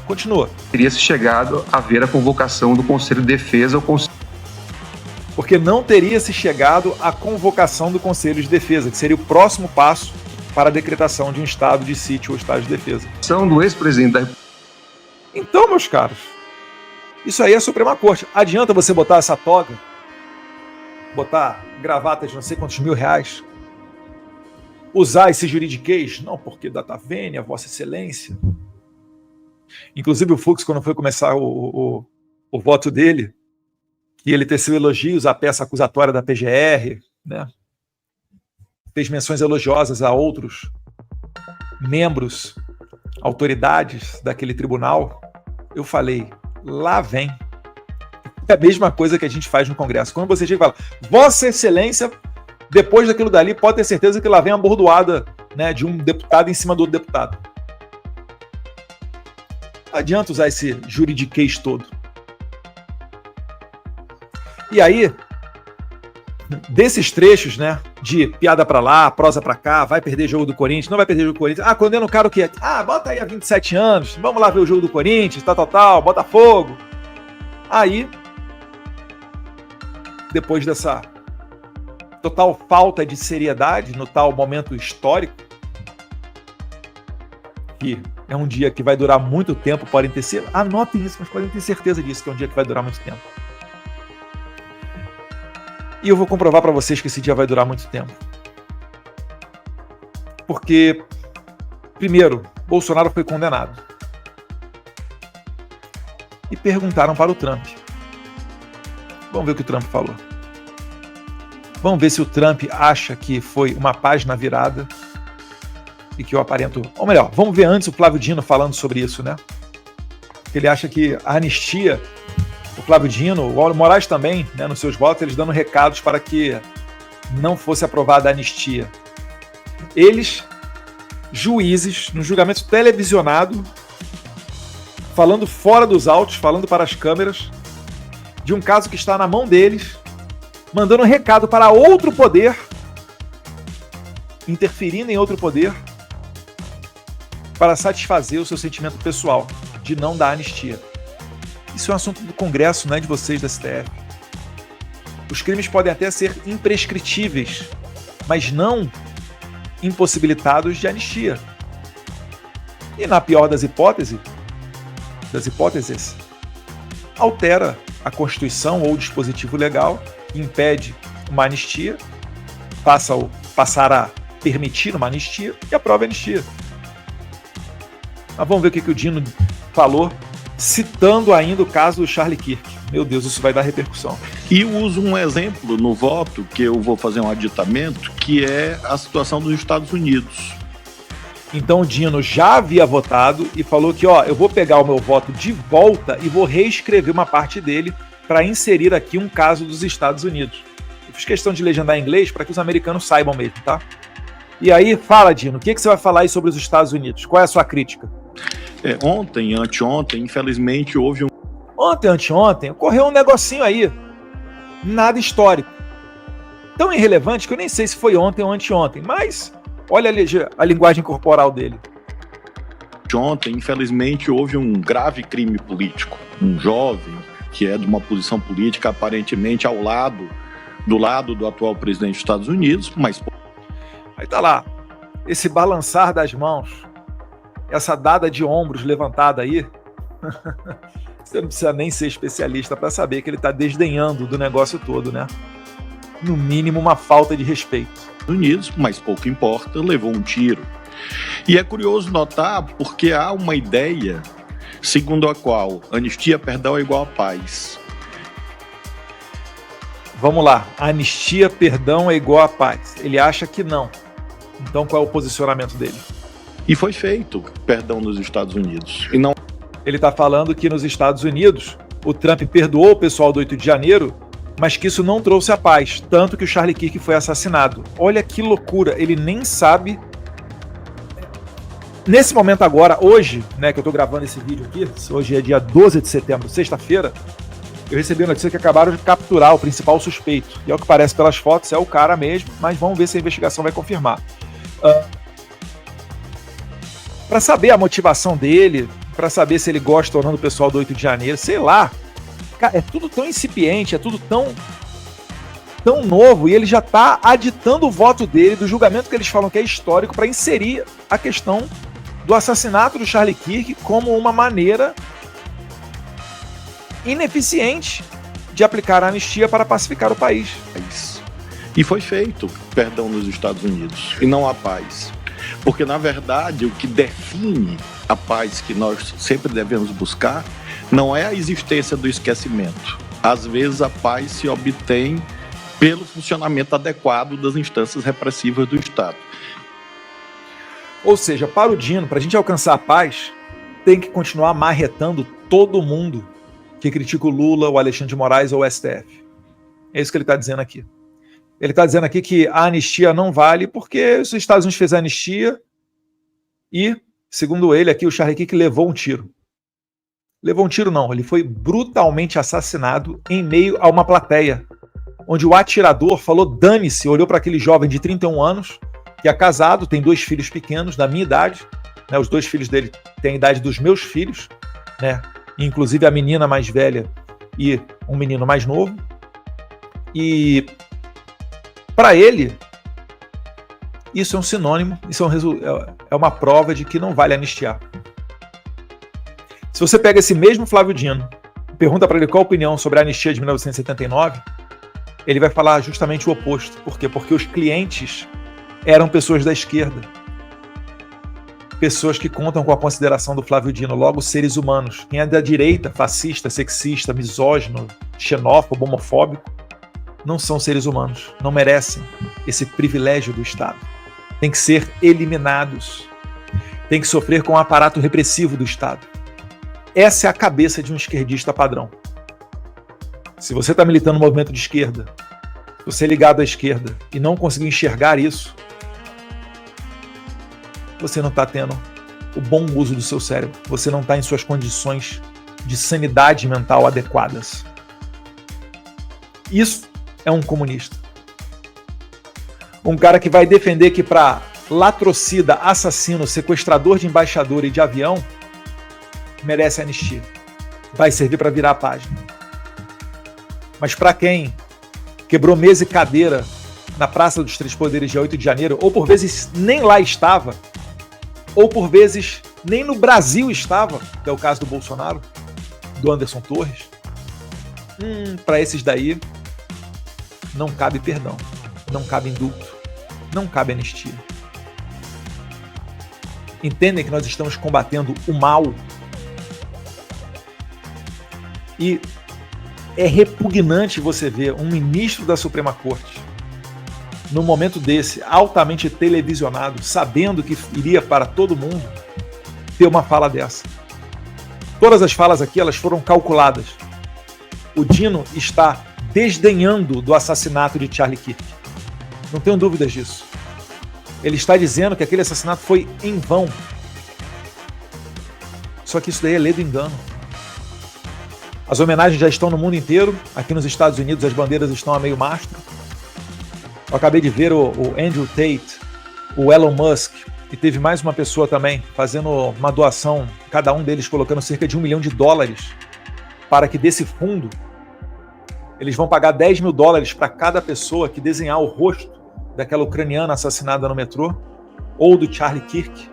continua. Teria se chegado a ver a convocação do Conselho de Defesa ou Conselho... Porque não teria se chegado à convocação do Conselho de Defesa, que seria o próximo passo para a decretação de um estado de sítio ou estado de defesa. São do ex-presidente da República. Então, meus caros, isso aí é a Suprema Corte. Adianta você botar essa toga, botar gravata de não sei quantos R$1.000, usar esse juridiquês? Não, porque data vênia, Vossa Excelência. Inclusive o Fux, quando foi começar o voto dele, e ele teceu elogios à peça acusatória da PGR, né? Fez menções elogiosas a outros membros, autoridades daquele tribunal. Eu falei, lá vem. É a mesma coisa que a gente faz no Congresso. Quando você chega e fala, Vossa Excelência, depois daquilo dali, pode ter certeza que lá vem a bordoada, né, de um deputado em cima do outro deputado. Não adianta usar esse juridiquês todo. E aí, desses trechos, né, de piada pra lá, prosa pra cá, vai perder jogo do Corinthians, não vai perder jogo do Corinthians, condena o cara o quê? Bota aí há 27 anos, vamos lá ver o jogo do Corinthians, tal, Botafogo. Aí, depois dessa total falta de seriedade no tal momento histórico, que é um dia que vai durar muito tempo, podem ter certeza, anotem isso, mas podem ter certeza disso, que é um dia que vai durar muito tempo. E eu vou comprovar para vocês que esse dia vai durar muito tempo. Porque, primeiro, Bolsonaro foi condenado. E perguntaram para o Trump. Vamos ver o que o Trump falou. Vamos ver se o Trump acha que foi uma página virada e que eu aparento... Ou melhor, vamos ver antes o Flávio Dino falando sobre isso, né? Ele acha que a anistia... O Flávio Dino, o Moraes também, né, nos seus votos, eles dando recados para que não fosse aprovada a anistia. Eles, juízes, no julgamento televisionado, falando fora dos autos, falando para as câmeras, de um caso que está na mão deles, mandando um recado para outro poder, interferindo em outro poder, para satisfazer o seu sentimento pessoal de não dar anistia. Isso é um assunto do Congresso, não é de vocês da STF. Os crimes podem até ser imprescritíveis, mas não impossibilitados de anistia. E na pior das hipóteses, altera a Constituição ou o dispositivo legal que impede uma anistia, passar a permitir uma anistia e aprova a anistia. Mas vamos ver o que o Dino falou, citando ainda o caso do Charlie Kirk. Meu Deus, isso vai dar repercussão. E eu uso um exemplo no voto, que eu vou fazer um aditamento, que é a situação dos Estados Unidos. Então o Dino já havia votado e falou que eu vou pegar o meu voto de volta e vou reescrever uma parte dele para inserir aqui um caso dos Estados Unidos. Eu fiz questão de legendar em inglês para que os americanos saibam mesmo, tá? E aí, fala, Dino, o que você vai falar aí sobre os Estados Unidos? Qual é a sua crítica? Ontem, anteontem, infelizmente, houve um... Ontem, anteontem, ocorreu um negocinho aí. Nada histórico. Tão irrelevante que eu nem sei se foi ontem ou anteontem, mas olha a linguagem corporal dele. Ontem, infelizmente, houve um grave crime político. Um jovem que é de uma posição política aparentemente do lado do atual presidente dos Estados Unidos, mas... Aí tá lá, esse balançar das mãos, essa dada de ombros levantada aí, você não precisa nem ser especialista para saber que ele está desdenhando do negócio todo, né? No mínimo, uma falta de respeito. Unidos, mas pouco importa, levou um tiro. E é curioso notar porque há uma ideia segundo a qual anistia, perdão é igual a paz. Vamos lá, anistia, perdão é igual a paz. Ele acha que não. Então qual é o posicionamento dele? E foi feito perdão nos Estados Unidos. E não... Ele está falando que nos Estados Unidos o Trump perdoou o pessoal do 8 de janeiro, mas que isso não trouxe a paz, tanto que o Charlie Kirk foi assassinado. Olha que loucura, ele nem sabe. Nesse momento agora, hoje, né, que eu estou gravando esse vídeo aqui, hoje é dia 12 de setembro, sexta-feira, eu recebi a notícia que acabaram de capturar o principal suspeito. E ao que parece pelas fotos, é o cara mesmo, mas vamos ver se a investigação vai confirmar. Para saber a motivação dele, para saber se ele gosta ou não do pessoal do 8 de janeiro, sei lá. Cara, é tudo tão incipiente, é tudo tão novo, e ele já está aditando o voto dele, do julgamento que eles falam que é histórico, para inserir a questão do assassinato do Charlie Kirk como uma maneira ineficiente de aplicar a anistia para pacificar o país. E foi feito perdão nos Estados Unidos, e não a paz. Porque, na verdade, o que define a paz que nós sempre devemos buscar não é a existência do esquecimento. Às vezes, a paz se obtém pelo funcionamento adequado das instâncias repressivas do Estado. Ou seja, para o Dino, para a gente alcançar a paz, tem que continuar marretando todo mundo que critica o Lula, o Alexandre de Moraes ou o STF. É isso que ele está dizendo aqui. Ele está dizendo aqui que a anistia não vale porque os Estados Unidos fez a anistia e, segundo ele, aqui o Charlie Kirk levou um tiro. Levou um tiro não, ele foi brutalmente assassinado em meio a uma plateia, onde o atirador falou dane-se, olhou para aquele jovem de 31 anos, que é casado, tem 2 filhos pequenos, da minha idade, né, os 2 filhos dele têm a idade dos meus filhos, né, inclusive a menina mais velha e um menino mais novo, e para ele, isso é um sinônimo, isso é uma prova de que não vale anistiar. Se você pega esse mesmo Flávio Dino, pergunta para ele qual a opinião sobre a anistia de 1979, ele vai falar justamente o oposto. Por quê? Porque os clientes eram pessoas da esquerda. Pessoas que contam com a consideração do Flávio Dino, logo seres humanos. Quem é da direita, fascista, sexista, misógino, xenófobo, homofóbico, não são seres humanos, não merecem esse privilégio do Estado. Tem que ser eliminados. Tem que sofrer com o aparato repressivo do Estado. Essa é a cabeça de um esquerdista padrão. Se você está militando no movimento de esquerda, você é ligado à esquerda e não conseguiu enxergar isso, você não está tendo o bom uso do seu cérebro. Você não está em suas condições de sanidade mental adequadas. Isso é um comunista. Um cara que vai defender que para latrocida, assassino, sequestrador de embaixador e de avião, merece anistia. Vai servir para virar a página. Mas para quem quebrou mesa e cadeira na Praça dos Três Poderes dia 8 de janeiro, ou por vezes nem lá estava, ou por vezes nem no Brasil estava, que é o caso do Bolsonaro, do Anderson Torres, para esses daí não cabe perdão, não cabe indulto, não cabe anistia. Entendem que nós estamos combatendo o mal e é repugnante você ver um ministro da Suprema Corte num momento desse, altamente televisionado, sabendo que iria para todo mundo, ter uma fala dessa. Todas as falas aqui, elas foram calculadas. O Dino está desdenhando do assassinato de Charlie Kirk. Não tenho dúvidas disso. Ele está dizendo que aquele assassinato foi em vão. Só que isso daí é lei do engano. As homenagens já estão no mundo inteiro. Aqui nos Estados Unidos as bandeiras estão a meio mastro. Eu acabei de ver o Andrew Tate, o Elon Musk, e teve mais uma pessoa também fazendo uma doação, cada um deles colocando cerca de $1 milhão para que desse fundo eles vão pagar $10 mil para cada pessoa que desenhar o rosto daquela ucraniana assassinada no metrô ou do Charlie Kirk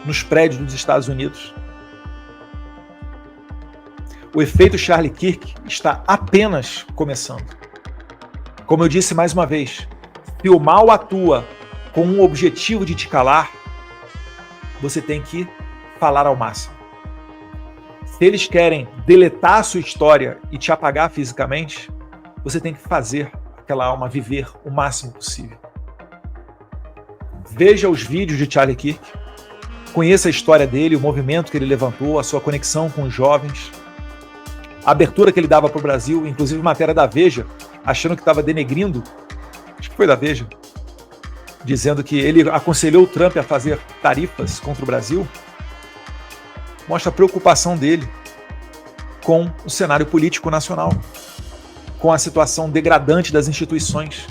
nos prédios dos Estados Unidos. O efeito Charlie Kirk está apenas começando. Como eu disse mais uma vez, se o mal atua com um objetivo de te calar, você tem que falar ao máximo. Se eles querem deletar a sua história e te apagar fisicamente, você tem que fazer aquela alma viver o máximo possível. Veja os vídeos de Charlie Kirk, conheça a história dele, o movimento que ele levantou, a sua conexão com os jovens, a abertura que ele dava para o Brasil, inclusive matéria da Veja, achando que estava denegrindo, acho que foi da Veja, dizendo que ele aconselhou o Trump a fazer tarifas contra o Brasil, mostra a preocupação dele com o cenário político nacional, com a situação degradante das instituições.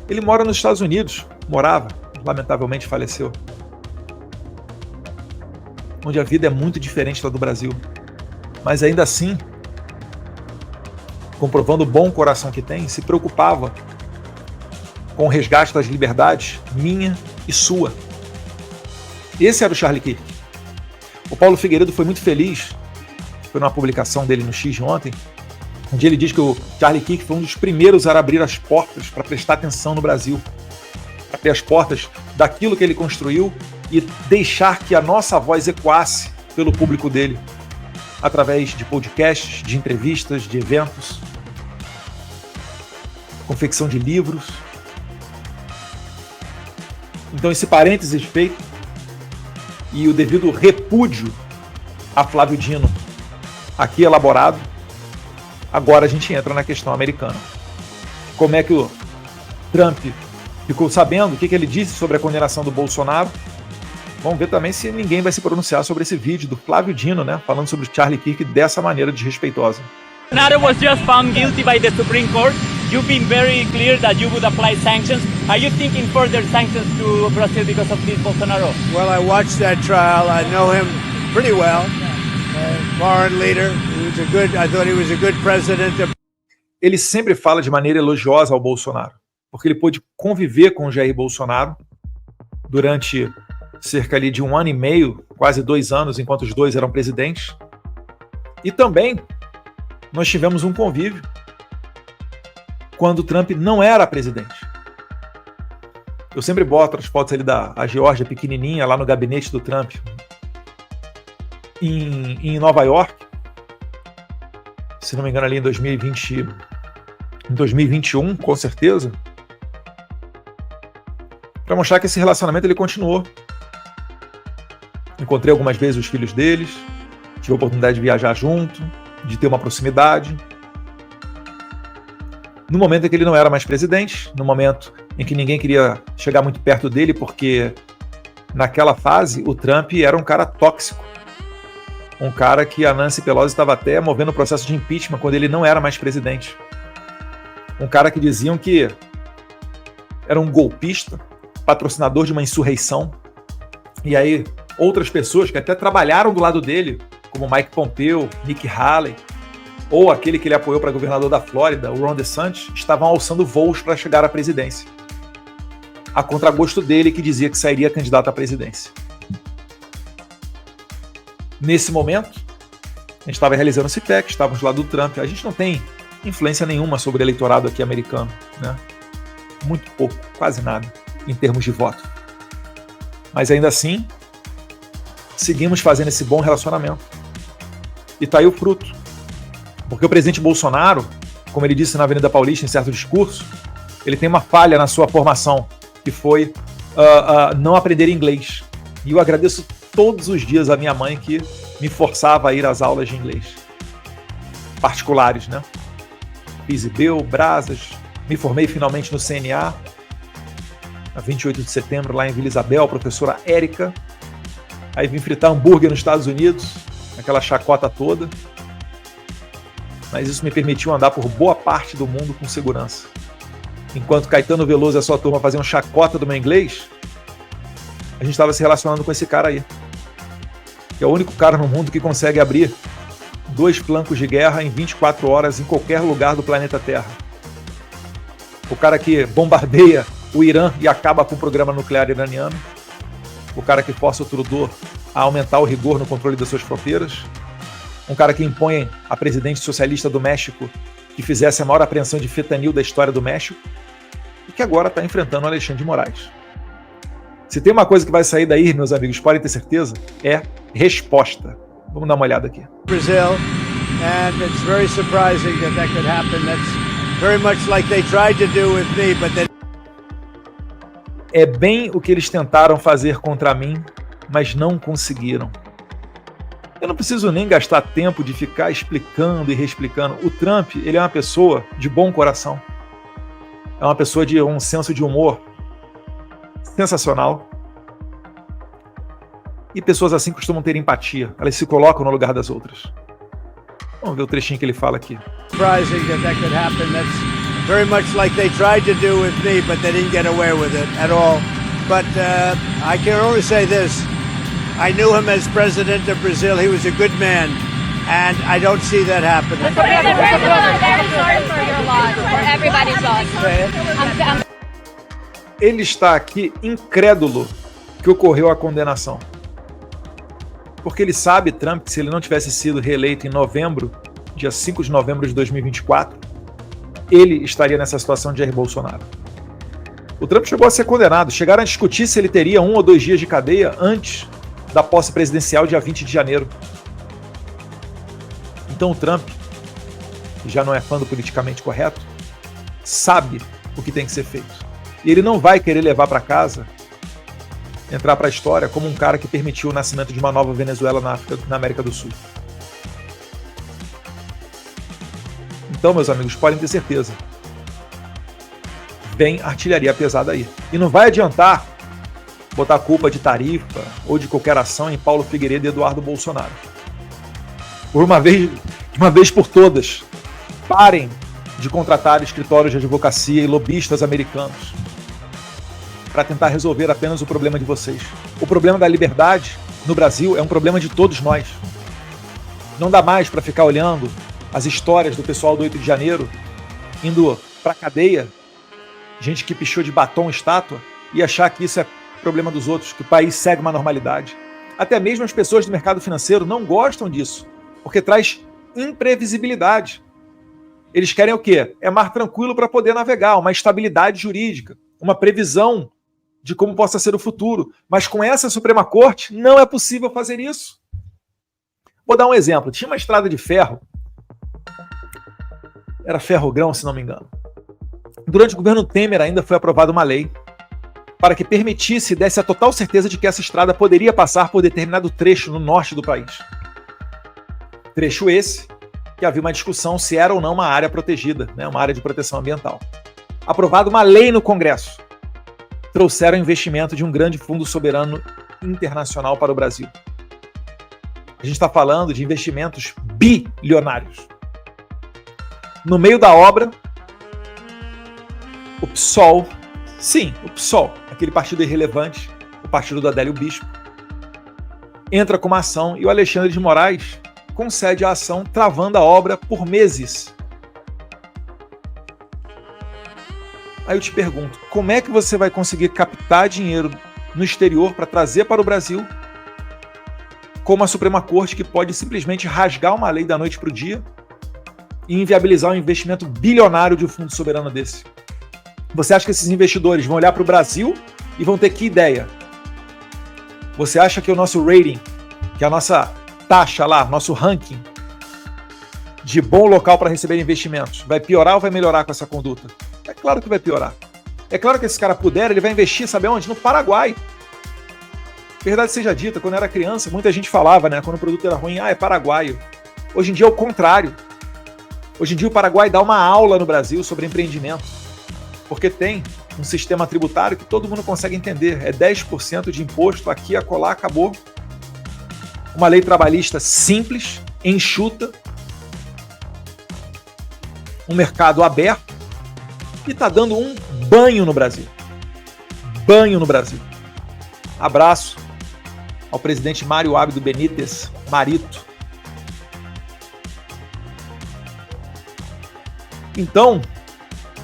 Ele mora nos Estados Unidos, morava, lamentavelmente faleceu, onde a vida é muito diferente da do Brasil, mas ainda assim, comprovando o bom coração que tem, se preocupava com o resgate das liberdades, minha e sua. Esse era o Charlie Kirk. O Paulo Figueiredo foi muito feliz, foi numa publicação dele no X de ontem, onde ele diz que o Charlie Kirk foi um dos primeiros a abrir as portas para prestar atenção no Brasil, abrir as portas daquilo que ele construiu e deixar que a nossa voz ecoasse pelo público dele, através de podcasts, de entrevistas, de eventos, confecção de livros. Então esse parênteses feito e o devido repúdio a Flávio Dino aqui elaborado, agora a gente entra na questão americana. Como é que o Trump ficou sabendo, o que ele disse sobre a condenação do Bolsonaro? Vamos ver também se ninguém vai se pronunciar sobre esse vídeo do Flávio Dino, né, falando sobre o Charlie Kirk dessa maneira desrespeitosa. Bolsonaro was just found guilty by the Supreme Court. You've been very clear that you would apply sanctions. Are you thinking further sanctions to Brazil because of this, Bolsonaro? Well, I watched that trial. I know him pretty well. Foreign leader. I thought he was a good president. Ele sempre fala de maneira elogiosa ao Bolsonaro, porque ele pôde conviver com o Jair Bolsonaro durante cerca ali de 1 ano e meio, quase 2 anos, enquanto os dois eram presidentes. E também nós tivemos um convívio quando o Trump não era presidente. Eu sempre boto as fotos ali da Geórgia pequenininha lá no gabinete do Trump em Nova York, se não me engano ali em 2021, com certeza, para mostrar que esse relacionamento ele continuou. Encontrei algumas vezes os filhos deles, tive a oportunidade de viajar junto, de ter uma proximidade. No momento em que ele não era mais presidente, no momento em que ninguém queria chegar muito perto dele, porque naquela fase o Trump era um cara tóxico. Um cara que a Nancy Pelosi estava até movendo o processo de impeachment quando ele não era mais presidente. Um cara que diziam que era um golpista, patrocinador de uma insurreição. E aí outras pessoas que até trabalharam do lado dele, como Mike Pompeo, Nikki Haley, ou aquele que ele apoiou para governador da Flórida, o Ron DeSantis, estavam alçando voos para chegar à presidência. A contragosto dele, que dizia que sairia candidato à presidência. Nesse momento gente estava realizando o CPEC, estávamos lá do Trump. A gente não tem influência nenhuma sobre o eleitorado aqui americano, né? Muito pouco, quase nada, em termos de voto. Mas ainda assim, seguimos fazendo esse bom relacionamento. E tá aí o fruto. Porque o presidente Bolsonaro, como ele disse na Avenida Paulista, em certo discurso, ele tem uma falha na sua formação, que foi não aprender inglês. E eu agradeço todos os dias a minha mãe que me forçava a ir às aulas de inglês. Particulares, né? Fiz IBEL, Brasas, me formei finalmente no CNA, a 28 de setembro, lá em Vila Isabel, a professora Érica. Aí vim fritar hambúrguer nos Estados Unidos, aquela chacota toda. Mas isso me permitiu andar por boa parte do mundo com segurança. Enquanto Caetano Veloso e a sua turma faziam chacota do meu inglês, a gente estava se relacionando com esse cara aí, que é o único cara no mundo que consegue abrir 2 flancos de guerra em 24 horas em qualquer lugar do planeta Terra. O cara que bombardeia o Irã e acaba com o programa nuclear iraniano. O cara que força o Trudeau a aumentar o rigor no controle das suas fronteiras. Um cara que impõe a presidente socialista do México que fizesse a maior apreensão de fentanil da história do México e que agora está enfrentando o Alexandre de Moraes. Se tem uma coisa que vai sair daí, meus amigos, podem ter certeza, é resposta. Vamos dar uma olhada aqui. Brazil, and it's very surprising that could happen. That's very much like they tried to do with me, but they... É bem o que eles tentaram fazer contra mim, mas não conseguiram. Eu não preciso nem gastar tempo de ficar explicando e reexplicando. O Trump, ele é uma pessoa de bom coração. É uma pessoa de um senso de humor sensacional. E pessoas assim costumam ter empatia. Elas se colocam no lugar das outras. Vamos ver o trechinho que ele fala aqui. Surprising that could happen. That's very much like they tried to do with me, but they didn't get away with it at all. But I can only say this. I knew him as president of Brazil. He was a good man, and I don't see that happening. Mr. President, I'm very sorry for your loss, for everybody's loss. Ele está aqui incrédulo que ocorreu a condenação. Porque ele sabe, Trump, que se ele não tivesse sido reeleito em novembro, dia 5 de novembro de 2024, ele estaria nessa situação de Jair Bolsonaro. O Trump chegou a ser condenado. Chegaram a discutir se ele teria 1 ou 2 dias de cadeia antes da posse presidencial, dia 20 de janeiro. Então o Trump, que já não é fã do politicamente correto, sabe o que tem que ser feito. E ele não vai querer levar para casa, entrar para a história como um cara que permitiu o nascimento de uma nova Venezuela na América do Sul. Então, meus amigos, podem ter certeza. Vem artilharia pesada aí. E não vai adiantar botar a culpa de tarifa ou de qualquer ação em Paulo Figueiredo e Eduardo Bolsonaro. Por uma vez por todas, parem de contratar escritórios de advocacia e lobistas americanos para tentar resolver apenas o problema de vocês. O problema da liberdade no Brasil é um problema de todos nós. Não dá mais para ficar olhando as histórias do pessoal do 8 de janeiro indo para a cadeia, gente que pichou de batom estátua, e achar que isso é problema dos outros, que o país segue uma normalidade. Até mesmo as pessoas do mercado financeiro não gostam disso, porque traz imprevisibilidade. Eles querem o quê? É mar tranquilo para poder navegar, uma estabilidade jurídica, uma previsão de como possa ser o futuro. Mas com essa Suprema Corte, não é possível fazer isso. Vou dar um exemplo. Tinha uma estrada de ferro, era ferrogrão, se não me engano. Durante o governo Temer ainda foi aprovada uma lei para que permitisse e desse a total certeza de que essa estrada poderia passar por determinado trecho no norte do país. Trecho esse que havia uma discussão se era ou não uma área protegida, né, uma área de proteção ambiental. Aprovada uma lei no Congresso. Trouxeram investimento de um grande fundo soberano internacional para o Brasil. A gente está falando de investimentos bilionários. No meio da obra, o PSOL, sim, o PSOL, aquele partido irrelevante, o partido do Adélio Bispo, entra com uma ação e o Alexandre de Moraes concede a ação, travando a obra por meses. Aí eu te pergunto, como é que você vai conseguir captar dinheiro no exterior para trazer para o Brasil, com uma Suprema Corte que pode simplesmente rasgar uma lei da noite para o dia e inviabilizar um investimento bilionário de um fundo soberano desse. Você acha que esses investidores vão olhar para o Brasil e vão ter que ideia? Você acha que o nosso rating, que é a nossa taxa lá, nosso ranking de bom local para receber investimentos, vai piorar ou vai melhorar com essa conduta? É claro que vai piorar. É claro que esse cara puder, ele vai investir, sabe onde? No Paraguai. Verdade seja dita, quando eu era criança, muita gente falava, né, quando o produto era ruim, é paraguaio. Hoje em dia é o contrário. Hoje em dia o Paraguai dá uma aula no Brasil sobre empreendimento, porque tem um sistema tributário que todo mundo consegue entender. É 10% de imposto aqui, acolá, acabou. Uma lei trabalhista simples, enxuta, um mercado aberto e está dando um banho no Brasil. Banho no Brasil. Abraço ao presidente Mário Abdo Benítez, Marito. Então,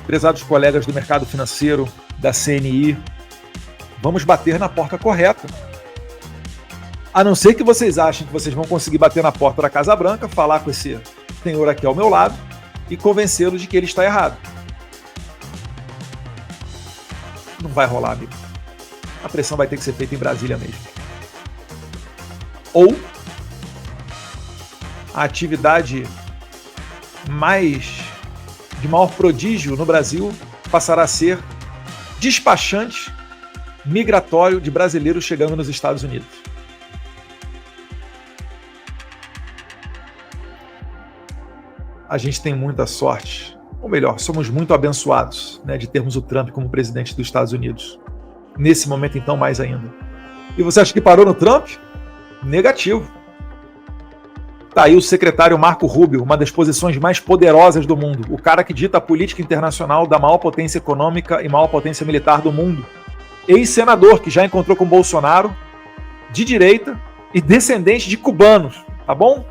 prezados colegas do mercado financeiro, da CNI, vamos bater na porta correta. A não ser que vocês achem que vocês vão conseguir bater na porta da Casa Branca, falar com esse senhor aqui ao meu lado e convencê-lo de que ele está errado. Não vai rolar, amigo. A pressão vai ter que ser feita em Brasília mesmo. Ou a atividade de maior prodígio no Brasil passará a ser despachante migratório de brasileiros chegando nos Estados Unidos. A gente tem muita sorte, ou melhor, somos muito abençoados, né, de termos o Trump como presidente dos Estados Unidos. Nesse momento, então, mais ainda. E você acha que parou no Trump? Negativo. Tá aí o secretário Marco Rubio, uma das posições mais poderosas do mundo. O cara que dita a política internacional da maior potência econômica e maior potência militar do mundo. Ex-senador que já encontrou com Bolsonaro, de direita e descendente de cubanos. Tá bom?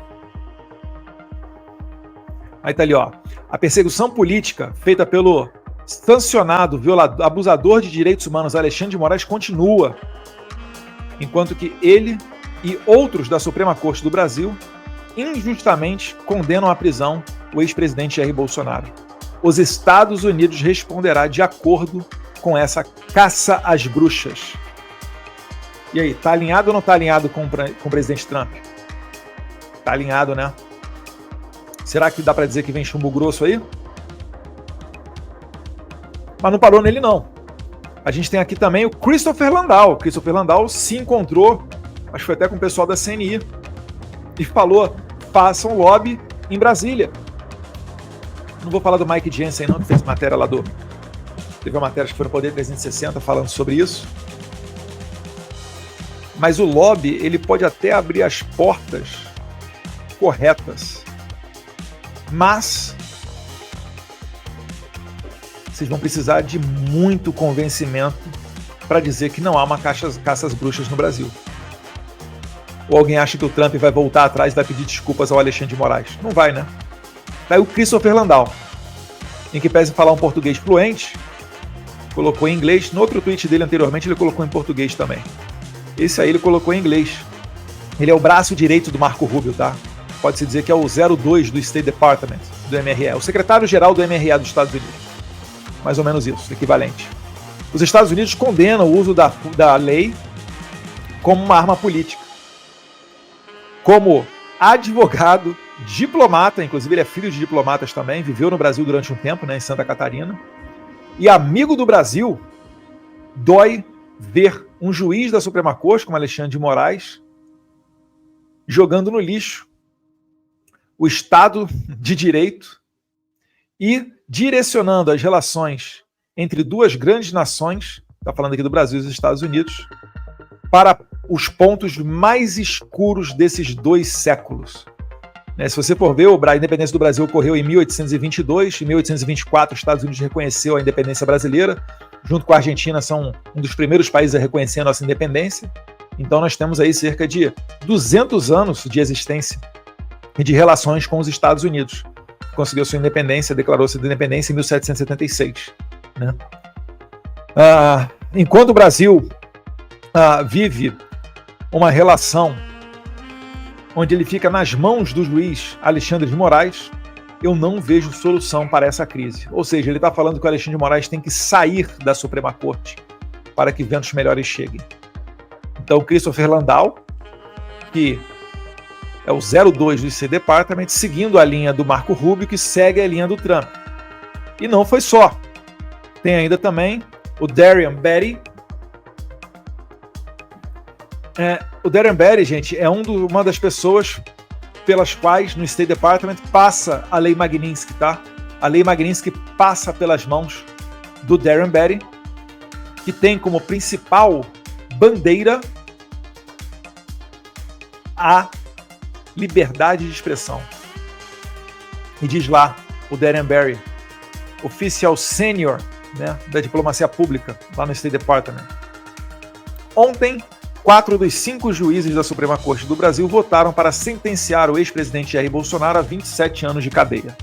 Aí tá ali, ó. A perseguição política feita pelo sancionado, violador, abusador de direitos humanos Alexandre de Moraes continua, enquanto que ele e outros da Suprema Corte do Brasil injustamente condenam à prisão o ex-presidente Jair Bolsonaro. Os Estados Unidos responderá de acordo com essa caça às bruxas. E aí, tá alinhado ou não tá alinhado com o presidente Trump? Tá alinhado, né? Será que dá para dizer que vem chumbo grosso aí? Mas não parou nele, não. A gente tem aqui também o Christopher Landau. O Christopher Landau se encontrou, acho que foi até com o pessoal da CNI, e falou, façam lobby em Brasília. Não vou falar do Mike Jensen, não, que fez matéria lá do... Teve uma matéria que foi no Poder 360 falando sobre isso. Mas o lobby, ele pode até abrir as portas corretas. Mas vocês vão precisar de muito convencimento para dizer que não há uma caça às bruxas no Brasil. Ou alguém acha que o Trump vai voltar atrás e vai pedir desculpas ao Alexandre de Moraes? Não vai, né? Daí o Christopher Landau, em que pese falar um português fluente, colocou em inglês. No outro tweet dele anteriormente ele colocou em português também. Esse aí ele colocou em inglês. Ele é o braço direito do Marco Rubio, tá? Pode-se dizer que é o 02 do State Department, do MRE, o secretário-geral do MRE dos Estados Unidos. Mais ou menos isso, equivalente. Os Estados Unidos condenam o uso da lei como uma arma política. Como advogado, diplomata, inclusive ele é filho de diplomatas também, viveu no Brasil durante um tempo, né, em Santa Catarina, e amigo do Brasil, dói ver um juiz da Suprema Corte, como Alexandre de Moraes, jogando no lixo o Estado de Direito e direcionando as relações entre duas grandes nações, está falando aqui do Brasil e dos Estados Unidos, para os pontos mais escuros desses 2 séculos. Se você for ver, a independência do Brasil ocorreu em 1822, em 1824 os Estados Unidos reconheceu a independência brasileira, junto com a Argentina são um dos primeiros países a reconhecer a nossa independência. Então nós temos aí cerca de 200 anos de existência e de relações com os Estados Unidos. Conseguiu sua independência, declarou sua independência em 1776. Né? Enquanto o Brasil vive uma relação onde ele fica nas mãos do juiz Alexandre de Moraes, eu não vejo solução para essa crise. Ou seja, ele está falando que o Alexandre de Moraes tem que sair da Suprema Corte para que ventos melhores cheguem. Então, Christopher Landau, que é o 02 do State Department, seguindo a linha do Marco Rubio, que segue a linha do Trump. E não foi só. Tem ainda também o Darren Beattie. O Darren Beattie, gente, é uma das pessoas pelas quais no State Department passa a Lei Magnitsky, tá? A Lei Magnitsky passa pelas mãos do Darren Beattie, que tem como principal bandeira a liberdade de expressão. E diz lá o Darren Beattie, oficial sênior, né, da diplomacia pública lá no State Department. Ontem, 4 dos 5 juízes da Suprema Corte do Brasil votaram para sentenciar o ex-presidente Jair Bolsonaro a 27 anos de cadeia.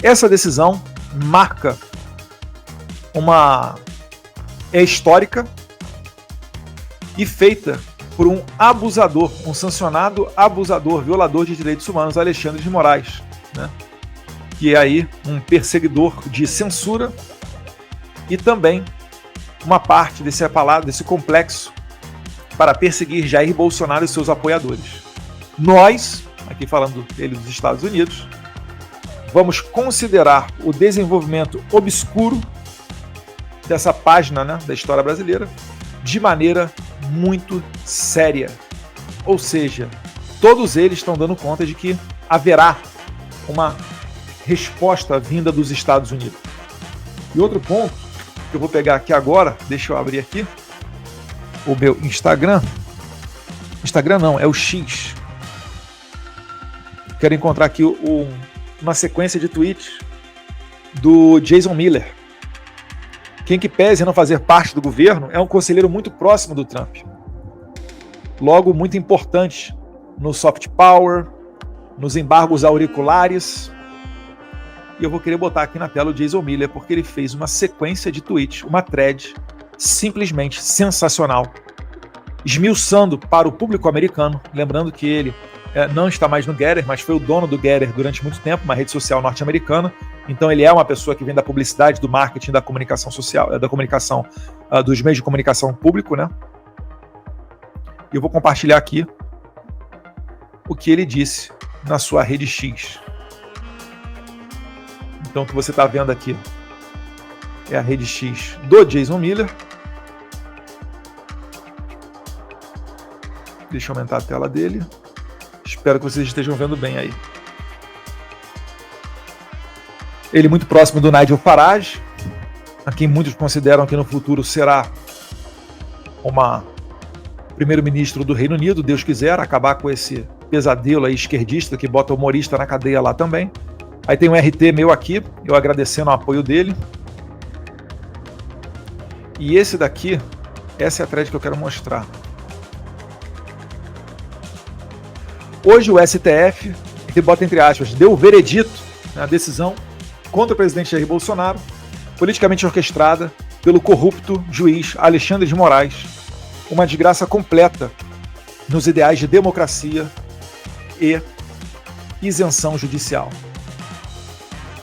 Essa decisão marca é histórica e feita por um abusador, um sancionado abusador, violador de direitos humanos, Alexandre de Moraes, né? Que é aí um perseguidor de censura e também uma parte desse complexo para perseguir Jair Bolsonaro e seus apoiadores. Nós, aqui falando dele dos Estados Unidos, vamos considerar o desenvolvimento obscuro dessa página, né, da história brasileira de maneira muito séria. Ou seja, todos eles estão dando conta de que haverá uma resposta vinda dos Estados Unidos. E outro ponto que eu vou pegar aqui agora, deixa eu abrir aqui o meu Instagram. Instagram não, é o X. Quero encontrar aqui uma sequência de tweets do Jason Miller. Quem que pese não fazer parte do governo é um conselheiro muito próximo do Trump. Logo, muito importante no soft power, nos embargos auriculares. E eu vou querer botar aqui na tela o Jason Miller, porque ele fez uma sequência de tweets, uma thread simplesmente sensacional, esmiuçando para o público americano, lembrando que ele não está mais no Getter, mas foi o dono do Getter durante muito tempo, uma rede social norte-americana. Então ele é uma pessoa que vem da publicidade, do marketing, da comunicação social, da comunicação, dos meios de comunicação público, né? E eu vou compartilhar aqui o que ele disse na sua rede X. Então o que você está vendo aqui é a rede X do Jason Miller. Deixa eu aumentar a tela dele. Espero que vocês estejam vendo bem aí. Ele muito próximo do Nigel Farage, a quem muitos consideram que no futuro será primeiro-ministro do Reino Unido, Deus quiser, acabar com esse pesadelo aí esquerdista que bota humorista na cadeia lá também. Aí tem um RT meu aqui, eu agradecendo o apoio dele. E esse daqui, essa é a thread que eu quero mostrar. Hoje o STF, ele bota entre aspas, deu o veredito na decisão contra o presidente Jair Bolsonaro, politicamente orquestrada pelo corrupto juiz Alexandre de Moraes, uma desgraça completa nos ideais de democracia e isenção judicial.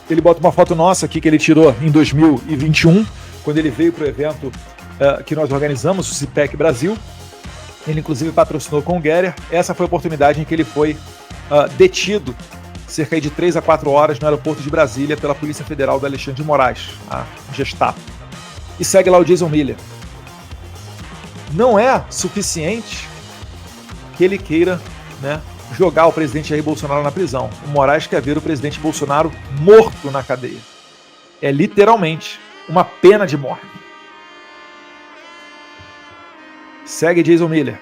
Ele bota uma foto nossa aqui que ele tirou em 2021, quando ele veio para o evento que nós organizamos, o CIPEC Brasil. Ele inclusive patrocinou com o Getter. Essa foi a oportunidade em que ele foi detido cerca de 3 a 4 horas no aeroporto de Brasília pela Polícia Federal do Alexandre de Moraes, a Gestapo. E segue lá o Jason Miller. Não é suficiente que ele queira, né, jogar o presidente Jair Bolsonaro na prisão. O Moraes quer ver o presidente Bolsonaro morto na cadeia. É literalmente uma pena de morte. Segue Jason Miller.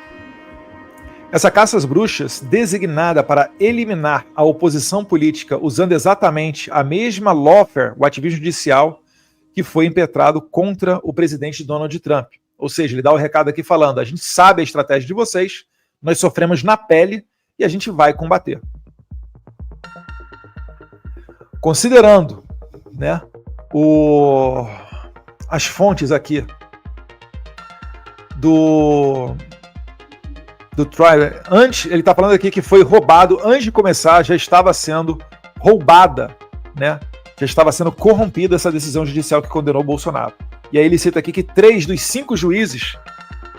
Essa caça às bruxas, designada para eliminar a oposição política usando exatamente a mesma lawfare, o ativismo judicial, que foi impetrado contra o presidente Donald Trump. Ou seja, ele dá o recado aqui falando, a gente sabe a estratégia de vocês, nós sofremos na pele e a gente vai combater. Considerando, né, as fontes aqui do trial, antes, ele está falando aqui que foi roubado, antes de começar, já estava sendo roubada, né? Já estava sendo corrompida essa decisão judicial que condenou o Bolsonaro. E aí ele cita aqui que 3 dos 5 juízes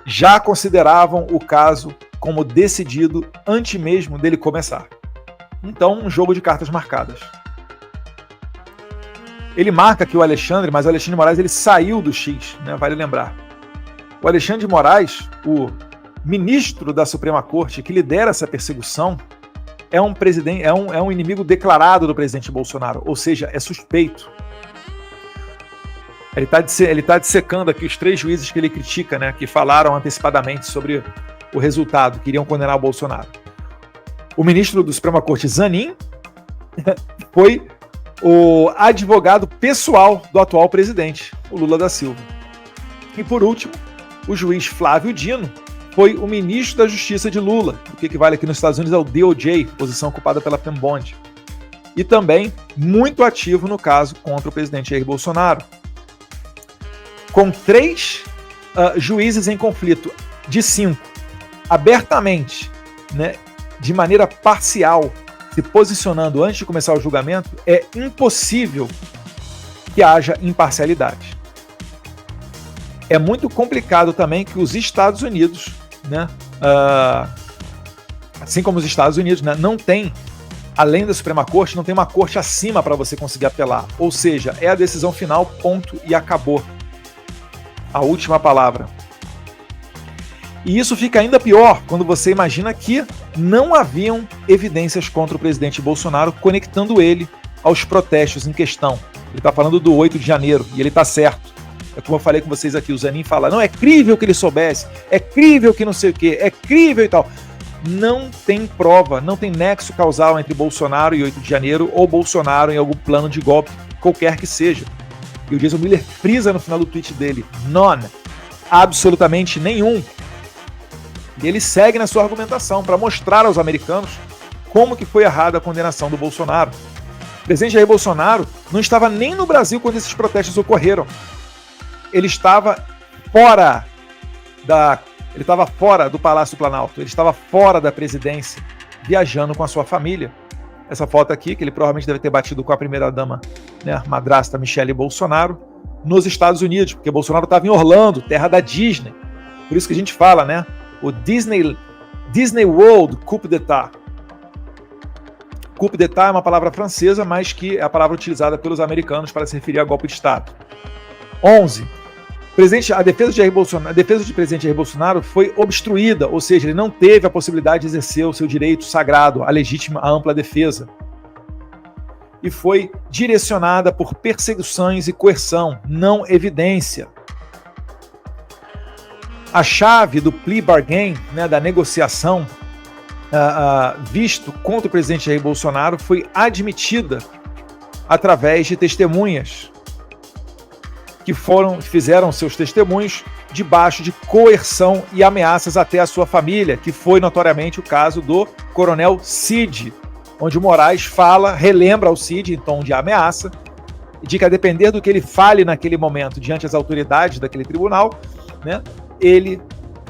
já consideravam o caso como decidido antes mesmo dele começar. Então, um jogo de cartas marcadas. Ele marca aqui o Alexandre, mas o Alexandre de Moraes ele saiu do X, né? Vale lembrar. O Alexandre de Moraes, o ministro da Suprema Corte que lidera essa perseguição, é um inimigo declarado do presidente Bolsonaro, ou seja, é suspeito. Ele está dissecando aqui os 3 juízes que ele critica, né, que falaram antecipadamente sobre o resultado, que iriam condenar o Bolsonaro. O ministro do Suprema Corte, Zanin, foi o advogado pessoal do atual presidente, o Lula da Silva. E por último, o juiz Flávio Dino foi o ministro da Justiça de Lula, o que equivale aqui nos Estados Unidos ao DOJ, posição ocupada pela Pembond. E também muito ativo no caso contra o presidente Jair Bolsonaro. Com 3 juízes em conflito, de 5, abertamente, né, de maneira parcial, se posicionando antes de começar o julgamento, é impossível que haja imparcialidade. É muito complicado também que os Estados Unidos, né, assim como os Estados Unidos, né, não tem, além da Suprema Corte, não tem uma corte acima para você conseguir apelar. Ou seja, é a decisão final, ponto e acabou. A última palavra. E isso fica ainda pior quando você imagina que não haviam evidências contra o presidente Bolsonaro conectando ele aos protestos em questão. Ele está falando do 8 de janeiro e ele está certo. É como eu falei com vocês aqui, o Zanin fala, não, é crível que ele soubesse, é crível que não sei o quê, é crível e tal. Não tem prova, não tem nexo causal entre Bolsonaro e 8 de janeiro ou Bolsonaro em algum plano de golpe, qualquer que seja. E o Jason Miller frisa no final do tweet dele, none, absolutamente nenhum. E ele segue na sua argumentação para mostrar aos americanos como que foi errada a condenação do Bolsonaro. O presidente Jair Bolsonaro não estava nem no Brasil quando esses protestos ocorreram. Ele estava fora do Palácio do Planalto, ele estava fora da presidência, viajando com a sua família. Essa foto aqui, que ele provavelmente deve ter batido com a primeira-dama, né, madrasta Michele Bolsonaro, nos Estados Unidos, porque Bolsonaro estava em Orlando, terra da Disney. Por isso que a gente fala, né, o Disney World Coup d'État. Coup d'État é uma palavra francesa, mas que é a palavra utilizada pelos americanos para se referir a golpe de Estado. 11. A defesa de presidente Jair Bolsonaro foi obstruída, ou seja, ele não teve a possibilidade de exercer o seu direito sagrado, a legítima, a ampla defesa. E foi direcionada por perseguições e coerção, não evidência. A chave do plea bargain, né, da negociação visto contra o presidente Jair Bolsonaro foi admitida através de testemunhas que fizeram seus testemunhos debaixo de coerção e ameaças até a sua família, que foi notoriamente o caso do coronel Cid, onde o Moraes relembra ao Cid, em tom de ameaça, de que a depender do que ele fale naquele momento diante das autoridades daquele tribunal, né,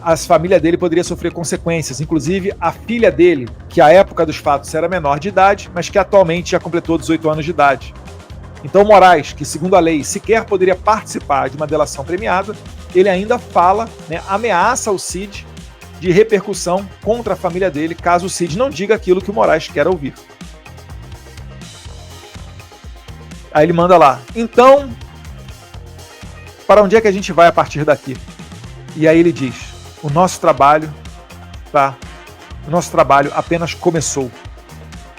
a família dele poderia sofrer consequências, inclusive a filha dele, que à época dos fatos era menor de idade, mas que atualmente já completou 18 anos de idade. Então Moraes, que segundo a lei sequer poderia participar de uma delação premiada, ele ainda ameaça o Cid de repercussão contra a família dele, caso o Cid não diga aquilo que o Moraes quer ouvir. Aí ele manda lá, então, para onde é que a gente vai a partir daqui? E aí ele diz, o nosso trabalho apenas começou.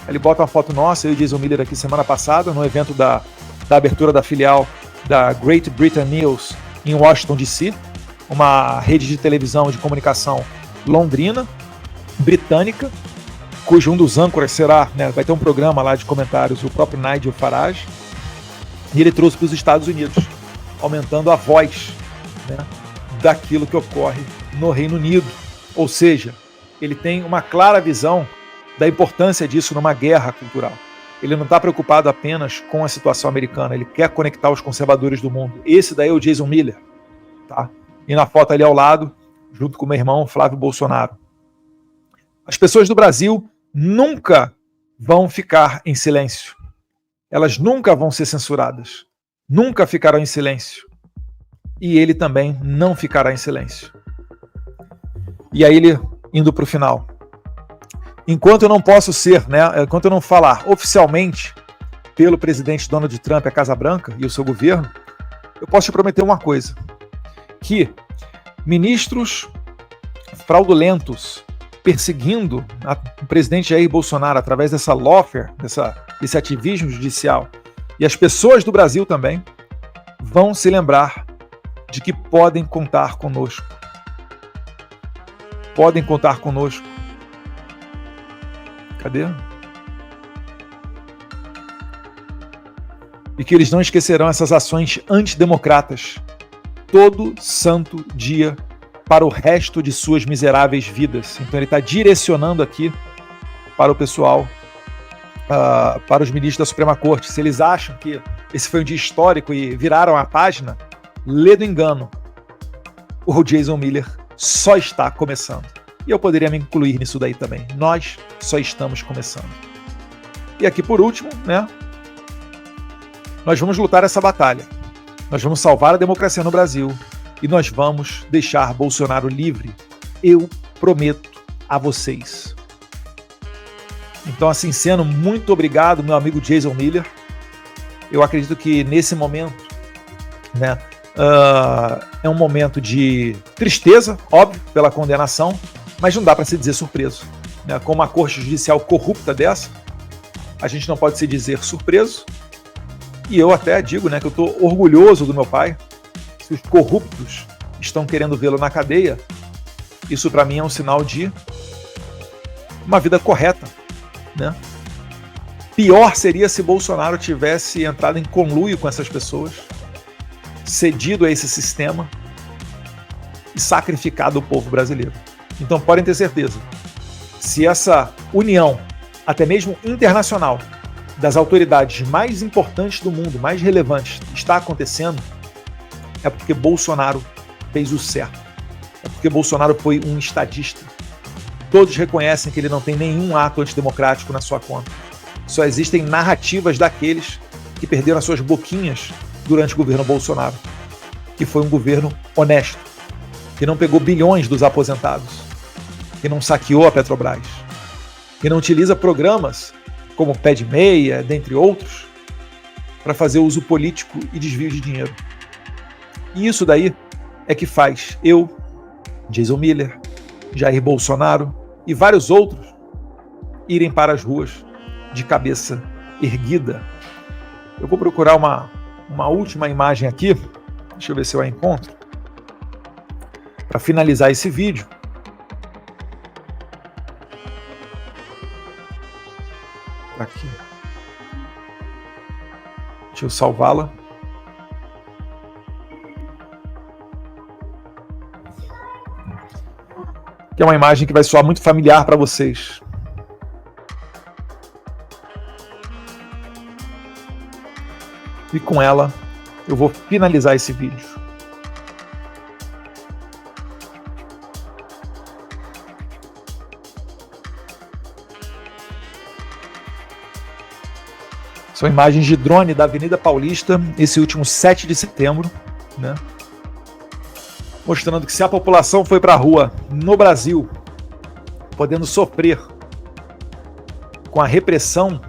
Ele bota uma foto nossa, eu e Jason Miller aqui semana passada, no evento da abertura da filial da Great Britain News em Washington, D.C., uma rede de televisão de comunicação londrina, britânica, cujo um dos âncoras será, né, vai ter um programa lá de comentários, o próprio Nigel Farage, e ele trouxe para os Estados Unidos, aumentando a voz, né, daquilo que ocorre no Reino Unido. Ou seja, ele tem uma clara visão da importância disso numa guerra cultural. Ele não está preocupado apenas com a situação americana, ele quer conectar os conservadores do mundo. Esse daí é o Jason Miller. Tá? E na foto ali ao lado, junto com o meu irmão Flávio Bolsonaro. As pessoas do Brasil nunca vão ficar em silêncio. Elas nunca vão ser censuradas. Nunca ficarão em silêncio. E ele também não ficará em silêncio. E aí ele indo para o final. Enquanto eu não posso ser, enquanto eu não falar oficialmente pelo presidente Donald Trump, a Casa Branca e o seu governo, eu posso te prometer uma coisa, que ministros fraudulentos perseguindo o presidente Jair Bolsonaro através dessa lawfare, desse ativismo judicial, e as pessoas do Brasil também vão se lembrar de que podem contar conosco. Podem contar conosco. Cadê? E que eles não esquecerão essas ações antidemocratas todo santo dia para o resto de suas miseráveis vidas. Então ele está direcionando aqui para o pessoal, para os ministros da Suprema Corte. Se eles acham que esse foi um dia histórico e viraram a página, lê do engano. O Jason Miller só está começando. E eu poderia me incluir nisso daí também. Nós só estamos começando. E aqui por último, nós vamos lutar essa batalha. Nós vamos salvar a democracia no Brasil e nós vamos deixar Bolsonaro livre. Eu prometo a vocês. Então, assim sendo, muito obrigado, meu amigo Jason Miller. Eu acredito que nesse momento, é um momento de tristeza, óbvio, pela condenação, mas não dá para se dizer surpreso. Com uma corte judicial corrupta dessa, a gente não pode se dizer surpreso. E eu até digo que eu estou orgulhoso do meu pai. Se os corruptos estão querendo vê-lo na cadeia, isso para mim é um sinal de uma vida correta. Pior seria se Bolsonaro tivesse entrado em conluio com essas pessoas, cedido a esse sistema e sacrificado o povo brasileiro. Então podem ter certeza, se essa união, até mesmo internacional, das autoridades mais importantes do mundo, mais relevantes, está acontecendo, é porque Bolsonaro fez o certo. É porque Bolsonaro foi um estadista. Todos reconhecem que ele não tem nenhum ato antidemocrático na sua conta. Só existem narrativas daqueles que perderam as suas boquinhas durante o governo Bolsonaro, que foi um governo honesto, que não pegou bilhões dos aposentados, que não saqueou a Petrobras, que não utiliza programas como Pé de Meia, dentre outros, para fazer uso político e desvio de dinheiro. E isso daí é que faz eu, Jason Miller, Jair Bolsonaro e vários outros irem para as ruas de cabeça erguida. Eu vou procurar uma última imagem aqui, deixa eu ver se eu a encontro, para finalizar esse vídeo. Aqui. Deixa eu salvá-la. Que é uma imagem que vai soar muito familiar para vocês. E com ela eu vou finalizar esse vídeo. São imagens de drone da Avenida Paulista, esse último 7 de setembro, mostrando que se a população foi para a rua no Brasil, podendo sofrer com a repressão,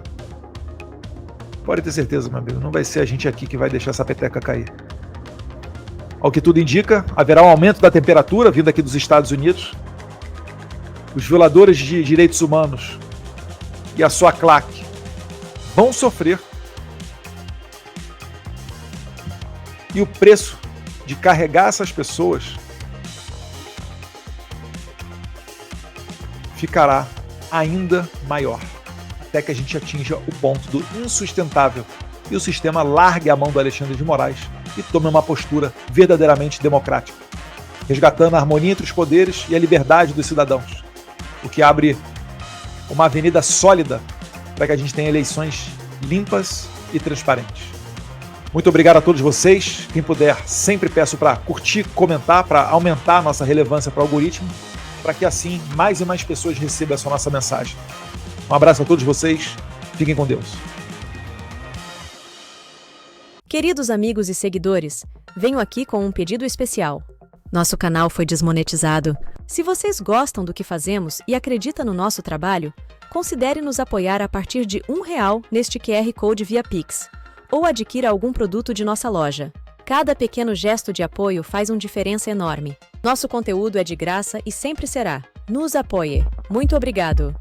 pode ter certeza, meu amigo, não vai ser a gente aqui que vai deixar essa peteca cair. Ao que tudo indica, haverá um aumento da temperatura vindo aqui dos Estados Unidos. Os violadores de direitos humanos e a sua claque vão sofrer. E o preço de carregar essas pessoas ficará ainda maior, até que a gente atinja o ponto do insustentável e o sistema largue a mão do Alexandre de Moraes e tome uma postura verdadeiramente democrática, resgatando a harmonia entre os poderes e a liberdade dos cidadãos, o que abre uma avenida sólida para que a gente tenha eleições limpas e transparentes. Muito obrigado a todos vocês. Quem puder, sempre peço para curtir, comentar, para aumentar a nossa relevância para o algoritmo. para que assim mais e mais pessoas recebam essa nossa mensagem. Um abraço a todos vocês, fiquem com Deus. Queridos amigos e seguidores, venho aqui com um pedido especial. Nosso canal foi desmonetizado. Se vocês gostam do que fazemos e acreditam no nosso trabalho, considere nos apoiar a partir de R$1 neste QR Code via Pix, ou adquira algum produto de nossa loja. Cada pequeno gesto de apoio faz uma diferença enorme. Nosso conteúdo é de graça e sempre será. Nos apoie. Muito obrigado!